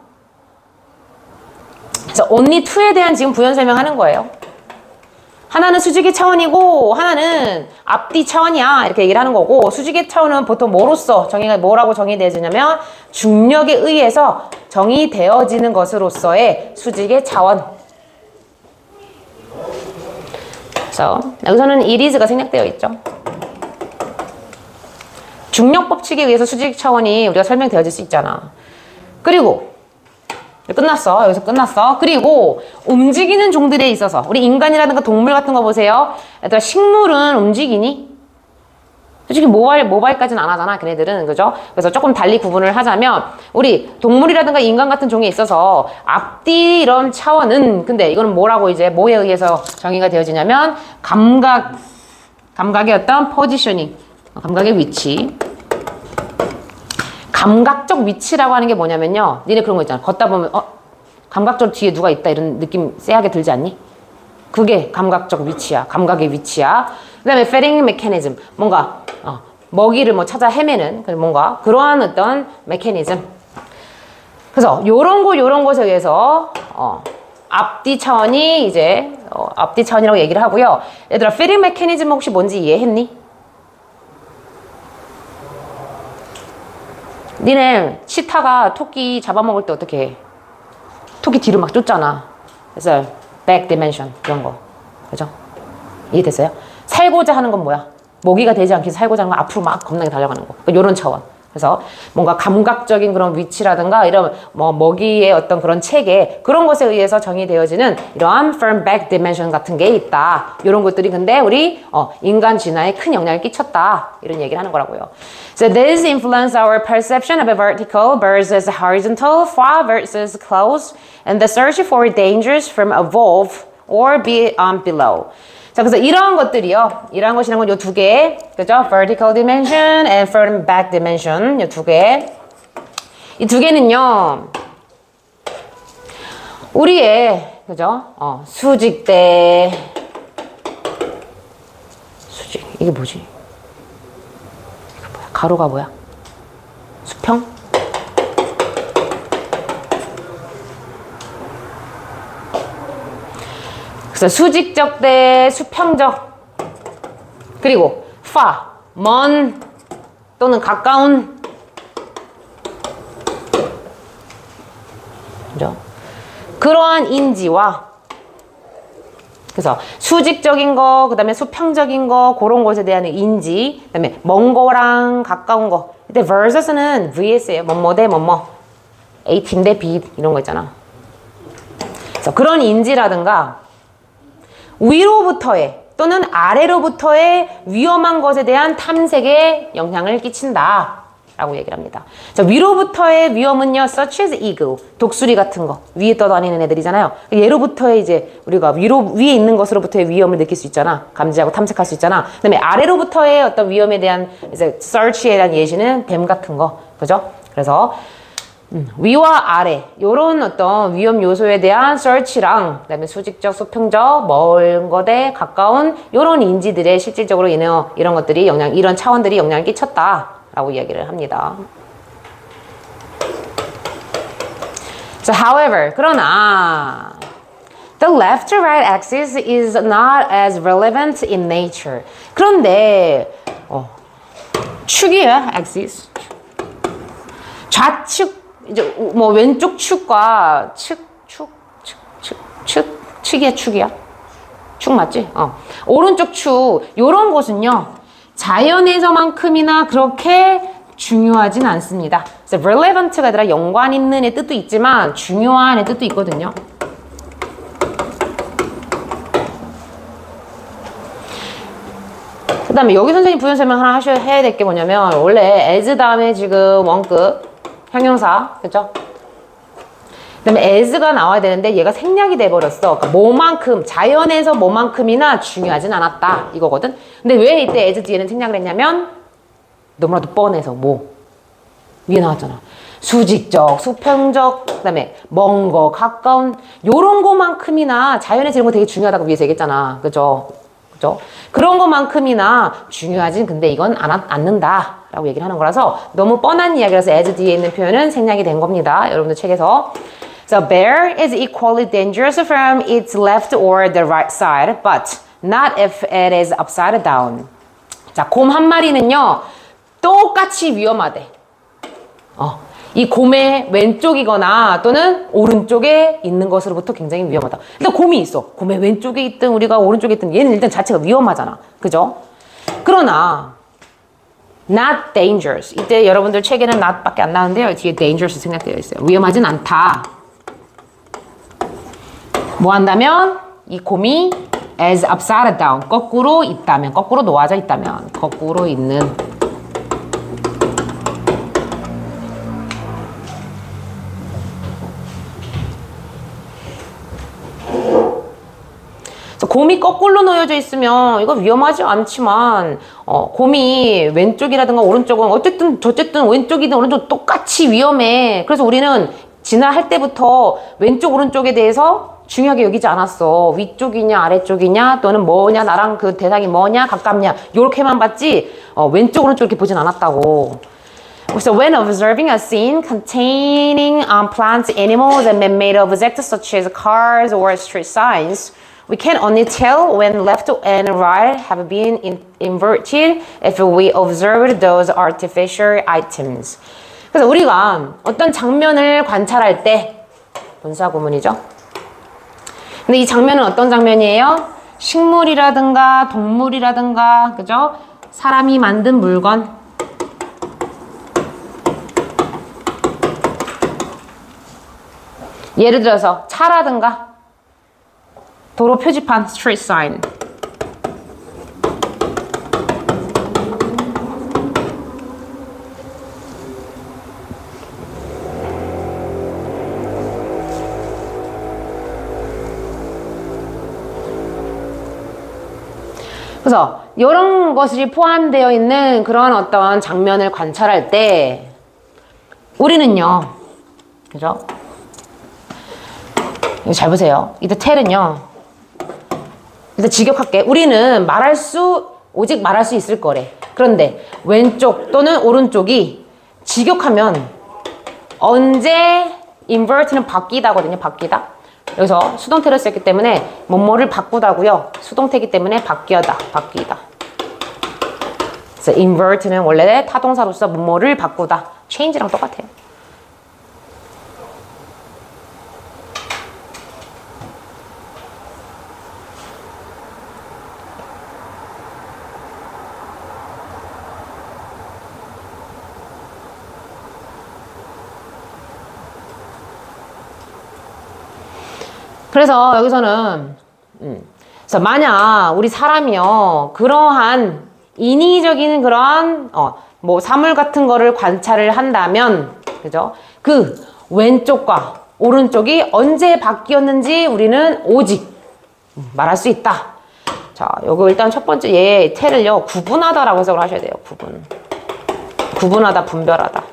그래서 only two에 대한 지금 부연 설명하는 거예요. 하나는 수직의 차원이고 하나는 앞뒤 차원이야 이렇게 얘기를 하는 거고 수직의 차원은 보통 뭐라고 정의되어지냐면 중력에 의해서 정의되어지는 것으로서의 수직의 차원. 그래서 여기서는 it is가 생략되어 있죠. 중력 법칙에 의해서 수직 차원이 우리가 설명되어질 수 있잖아. 그리고 끝났어. 여기서 끝났어. 그리고 움직이는 종들에 있어서 우리 인간이라든가 동물 같은 거 보세요. 얘들아, 식물은 움직이니? 솔직히 모바일까지는 안 하잖아. 걔네들은. 그죠? 그래서 조금 달리 구분을 하자면 우리 동물이라든가 인간 같은 종에 있어서 앞뒤 이런 차원은 근데 이거는 뭐라고 이제 뭐에 의해서 정의가 되어지냐면 감각의 어떤 포지셔닝, 감각의 위치. 감각적 위치라고 하는 게 뭐냐면요. 니네 그런 거 있잖아. 걷다 보면 감각적 뒤에 누가 있다 이런 느낌 쎄하게 들지 않니? 그게 감각적 위치야. 감각의 위치야. 그 다음에 feeding mechanism. 뭔가 먹이를 뭐 찾아 헤매는 뭔가 그러한 어떤 메커니즘. 그래서 요런 것에 의해서 앞뒤 차원이 이제 앞뒤 차원이라고 얘기를 하고요. 얘들아, feeding mechanism 혹시 뭔지 이해했니? 니네 치타가 토끼 잡아먹을 때 어떻게 해? 토끼 뒤로 막 쫓잖아. 그래서 back dimension 그런 거. 그죠? 이해됐어요? 살고자 하는 건 뭐야? 먹이가 되지 않게 살고자 하는 건 앞으로 막 겁나게 달려가는 거. 요런 차원. 그래서 뭔가 감각적인 그런 위치라든가 이런 뭐 먹이의 어떤 그런 체계 그런 것에 의해서 정의되어지는 이러한 firm back dimension 같은 게 있다. 이런 것들이 근데 우리 인간 진화에 큰 영향을 끼쳤다. 이런 얘기를 하는 거라고요. So this influence our perception of a vertical versus horizontal, far versus close, and the search for dangers from above or below. 자, 그래서 이러한 것들이요. 이러한 것이라는 건 요 두 개. 그죠? Vertical dimension and firm back dimension. 요 두 개. 이 두 개는요. 우리의, 그죠? 수직대. 수직. 이게 뭐지? 이게 뭐야? 가로가 뭐야? 수평? 그래서 수직적 대 수평적 그리고 far, 먼 또는 가까운 그죠? 그러한 인지와 그래서 수직적인 거, 그 다음에 수평적인 거, 그런 것에 대한 인지, 그 다음에 먼 거랑 가까운 거. 근데 versus는 vs예요. 뭐뭐 대 뭐뭐. A팀 대 B 이런 거 있잖아. 그래서 그런 인지라든가 위로부터의 또는 아래로부터의 위험한 것에 대한 탐색에 영향을 끼친다 라고 얘기를 합니다. 자, 위로부터의 위험은요, such as eagle, 독수리 같은 거, 위에 떠다니는 애들이잖아요. 예로부터의 이제 우리가 위에 있는 것으로부터의 위험을 느낄 수 있잖아. 감지하고 탐색할 수 있잖아. 그 다음에 아래로부터의 어떤 위험에 대한 이제 search에 대한 예시는 뱀 같은 거, 그죠? 그래서 위와 아래 요런 어떤 위험 요소에 대한 search랑 그다음에 수직적, 수평적, 먼 것에 가까운 요런 인지들의 실질적으로 이런 것들이 이런 차원들이 영향을 끼쳤다라고 이야기를 합니다. So, however, 그러나 the left to right axis is not as relevant in nature. 그런데 축이야, axis. 좌측 이제 뭐 왼쪽 축과 축이야 축 맞지? 오른쪽 축 요런 곳은요 자연에서만큼이나 그렇게 중요하진 않습니다. 그래서 relevant가 아니라 연관 있는의 뜻도 있지만 중요한의 뜻도 있거든요. 그 다음에 여기 선생님 부연 설명 하나 해야 될 게 뭐냐면 원래 as 다음에 지금 원급 형용사, 그죠? 그 다음에 as가 나와야 되는데 얘가 생략이 돼버렸어. 그러니까 뭐만큼, 자연에서 뭐만큼이나 중요하진 않았다 이거거든. 근데 왜 이때 as 뒤에는 생략을 했냐면 너무나도 뻔해서 위에 나왔잖아. 수직적, 수평적, 그 다음에 먼 거, 가까운 요런 거만큼이나 자연에서 이런 거 되게 중요하다고 위에서 얘기했잖아. 그죠? 그죠? 그런 것만큼이나 중요하진 근데 이건 않는다 라고 얘기를 하는 거라서 너무 뻔한 이야기라서 as 뒤에 있는 표현은 생략이 된 겁니다. 여러분들 책에서. So bear is equally dangerous from its left or the right side, but not if it is upside down. 자, 곰 한 마리는요 똑같이 위험하대. 이 곰의 왼쪽이거나 또는 오른쪽에 있는 것으로부터 굉장히 위험하다. 일단 곰이 있어. 곰의 왼쪽에 있든 우리가 오른쪽에 있든 얘는 일단 자체가 위험하잖아. 그죠? 그러나 not dangerous. 이때 여러분들 책에는 not 밖에 안 나오는데요. 뒤에 dangerous 생략되어 있어요. 위험하진 않다. 뭐 한다면 이 곰이 as upside down. 거꾸로 있다면, 거꾸로 놓아져 있다면, 거꾸로 있는 곰이 거꾸로 놓여져 있으면 이거 위험하지 않지만 곰이 왼쪽이라든가 오른쪽은 어쨌든 왼쪽이든 오른쪽 똑같이 위험해. 그래서 우리는 진화할 때부터 왼쪽 오른쪽에 대해서 중요하게 여기지 않았어. 위쪽이냐 아래쪽이냐 또는 뭐냐 나랑 그 대상이 뭐냐 가깝냐 요렇게만 봤지 왼쪽 오른쪽 이렇게 보진 않았다고. So when observing a scene containing plants, animals, and man-made objects such as cars or street signs, we can only tell when left and right have been inverted if we observe those artificial items. 그래서 우리가 어떤 장면을 관찰할 때 본사 구문이죠. 근데 이 장면은 어떤 장면이에요? 식물이라든가 동물이라든가 그죠? 사람이 만든 물건. 예를 들어서 차라든가 도로 표지판, street sign. 그래서 이런 것이 포함되어 있는 그런 어떤 장면을 관찰할 때 우리는요, 그죠? 이거 잘 보세요. 이때 텔은요. 일단 직역할게. 우리는 오직 말할 수 있을 거래. 그런데 왼쪽 또는 오른쪽이 직역하면 언제 invert는 바뀌다거든요. 바뀌다. 여기서 수동태를 썼기 때문에 뭐뭐를 바꾸다고요. 수동태이기 때문에 바뀌다. 그래서 invert는 원래 타동사로서 뭐뭐를 바꾸다. change랑 똑같아요. 그래서 여기서는 그래서 만약 우리 사람이요 그러한 인위적인 그런 뭐 사물 같은 거를 관찰을 한다면 그죠? 그 왼쪽과 오른쪽이 언제 바뀌었는지 우리는 오직 말할 수 있다. 자, 요거 일단 첫 번째 얘 태를요 구분하다라고 해석을 하셔야 돼요. 구분하다, 분별하다.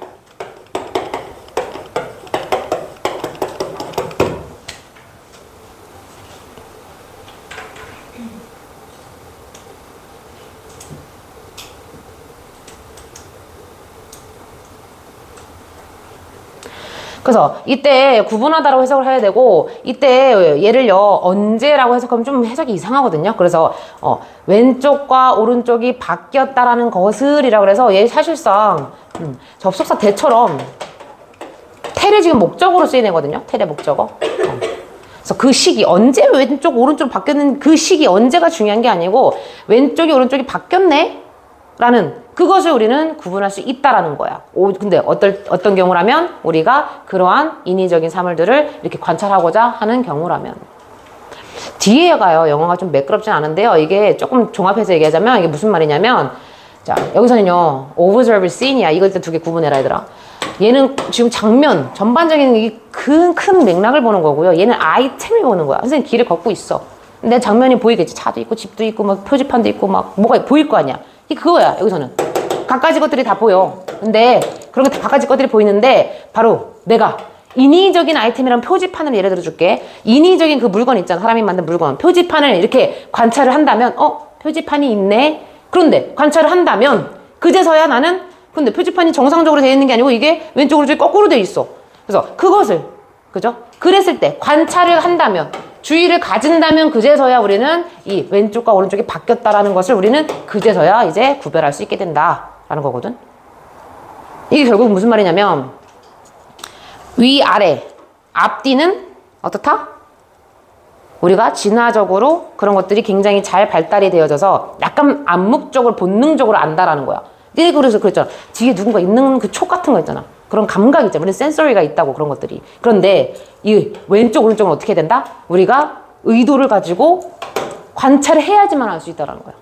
그래서 이때 구분하다라고 해석을 해야 되고 이때 얘를요 언제라고 해석하면 좀 해석이 이상하거든요. 그래서 왼쪽과 오른쪽이 바뀌었다라는 것을이라고 해서 얘 사실상 접속사 대처럼 텔이 지금 목적으로 쓰인 애거든요. 텔의 목적어. 그래서 그 시기 언제 왼쪽 오른쪽 바뀌었는 그 시기 언제가 중요한 게 아니고 왼쪽이 오른쪽이 바뀌었네 라는 그것을 우리는 구분할 수 있다라는 거야. 근데 어떤 경우라면 우리가 그러한 인위적인 사물들을 이렇게 관찰하고자 하는 경우라면 뒤에가요 영어가 좀 매끄럽진 않은데요. 이게 조금 종합해서 얘기하자면 이게 무슨 말이냐면 자 여기서는요 observe scene이야. 이걸 일단 두 개 구분해라 얘들아. 얘는 지금 장면 전반적인 이 큰 맥락을 보는 거고요. 얘는 아이템을 보는 거야. 선생님 길을 걷고 있어. 내 장면이 보이겠지. 차도 있고 집도 있고 막 표지판도 있고 막 뭐가 보일 거 아니야. 이 그거야 여기서는 갖가지 것들이 다 보여. 근데 그런 게 갖가지 것들이 보이는데 바로 내가 인위적인 아이템이란 표지판을 예를 들어 줄게. 인위적인 그 물건 있잖아. 사람이 만든 물건 표지판을 이렇게 관찰을 한다면 표지판이 있네. 그런데 관찰을 한다면 그제서야 나는 근데 표지판이 정상적으로 되어 있는 게 아니고 이게 왼쪽으로 거꾸로 되어 있어. 그래서 그것을 그죠? 그랬을 때 관찰을 한다면 주의를 가진다면 그제서야 우리는 이 왼쪽과 오른쪽이 바뀌었다라는 것을 우리는 그제서야 이제 구별할 수 있게 된다라는 거거든. 이게 결국 무슨 말이냐면 위아래 앞뒤는 어떻다? 우리가 진화적으로 그런 것들이 굉장히 잘 발달이 되어져서 약간 암묵적으로 본능적으로 안다라는 거야. 그래서 그랬잖아. 뒤에 누군가 있는 그 촉 같은 거 있잖아. 그런 감각 있잖아. 우리 센서리가 있다고 그런 것들이. 그런데 이 왼쪽 오른쪽은 어떻게 된다? 우리가 의도를 가지고 관찰을 해야지만 알 수 있다는 거야.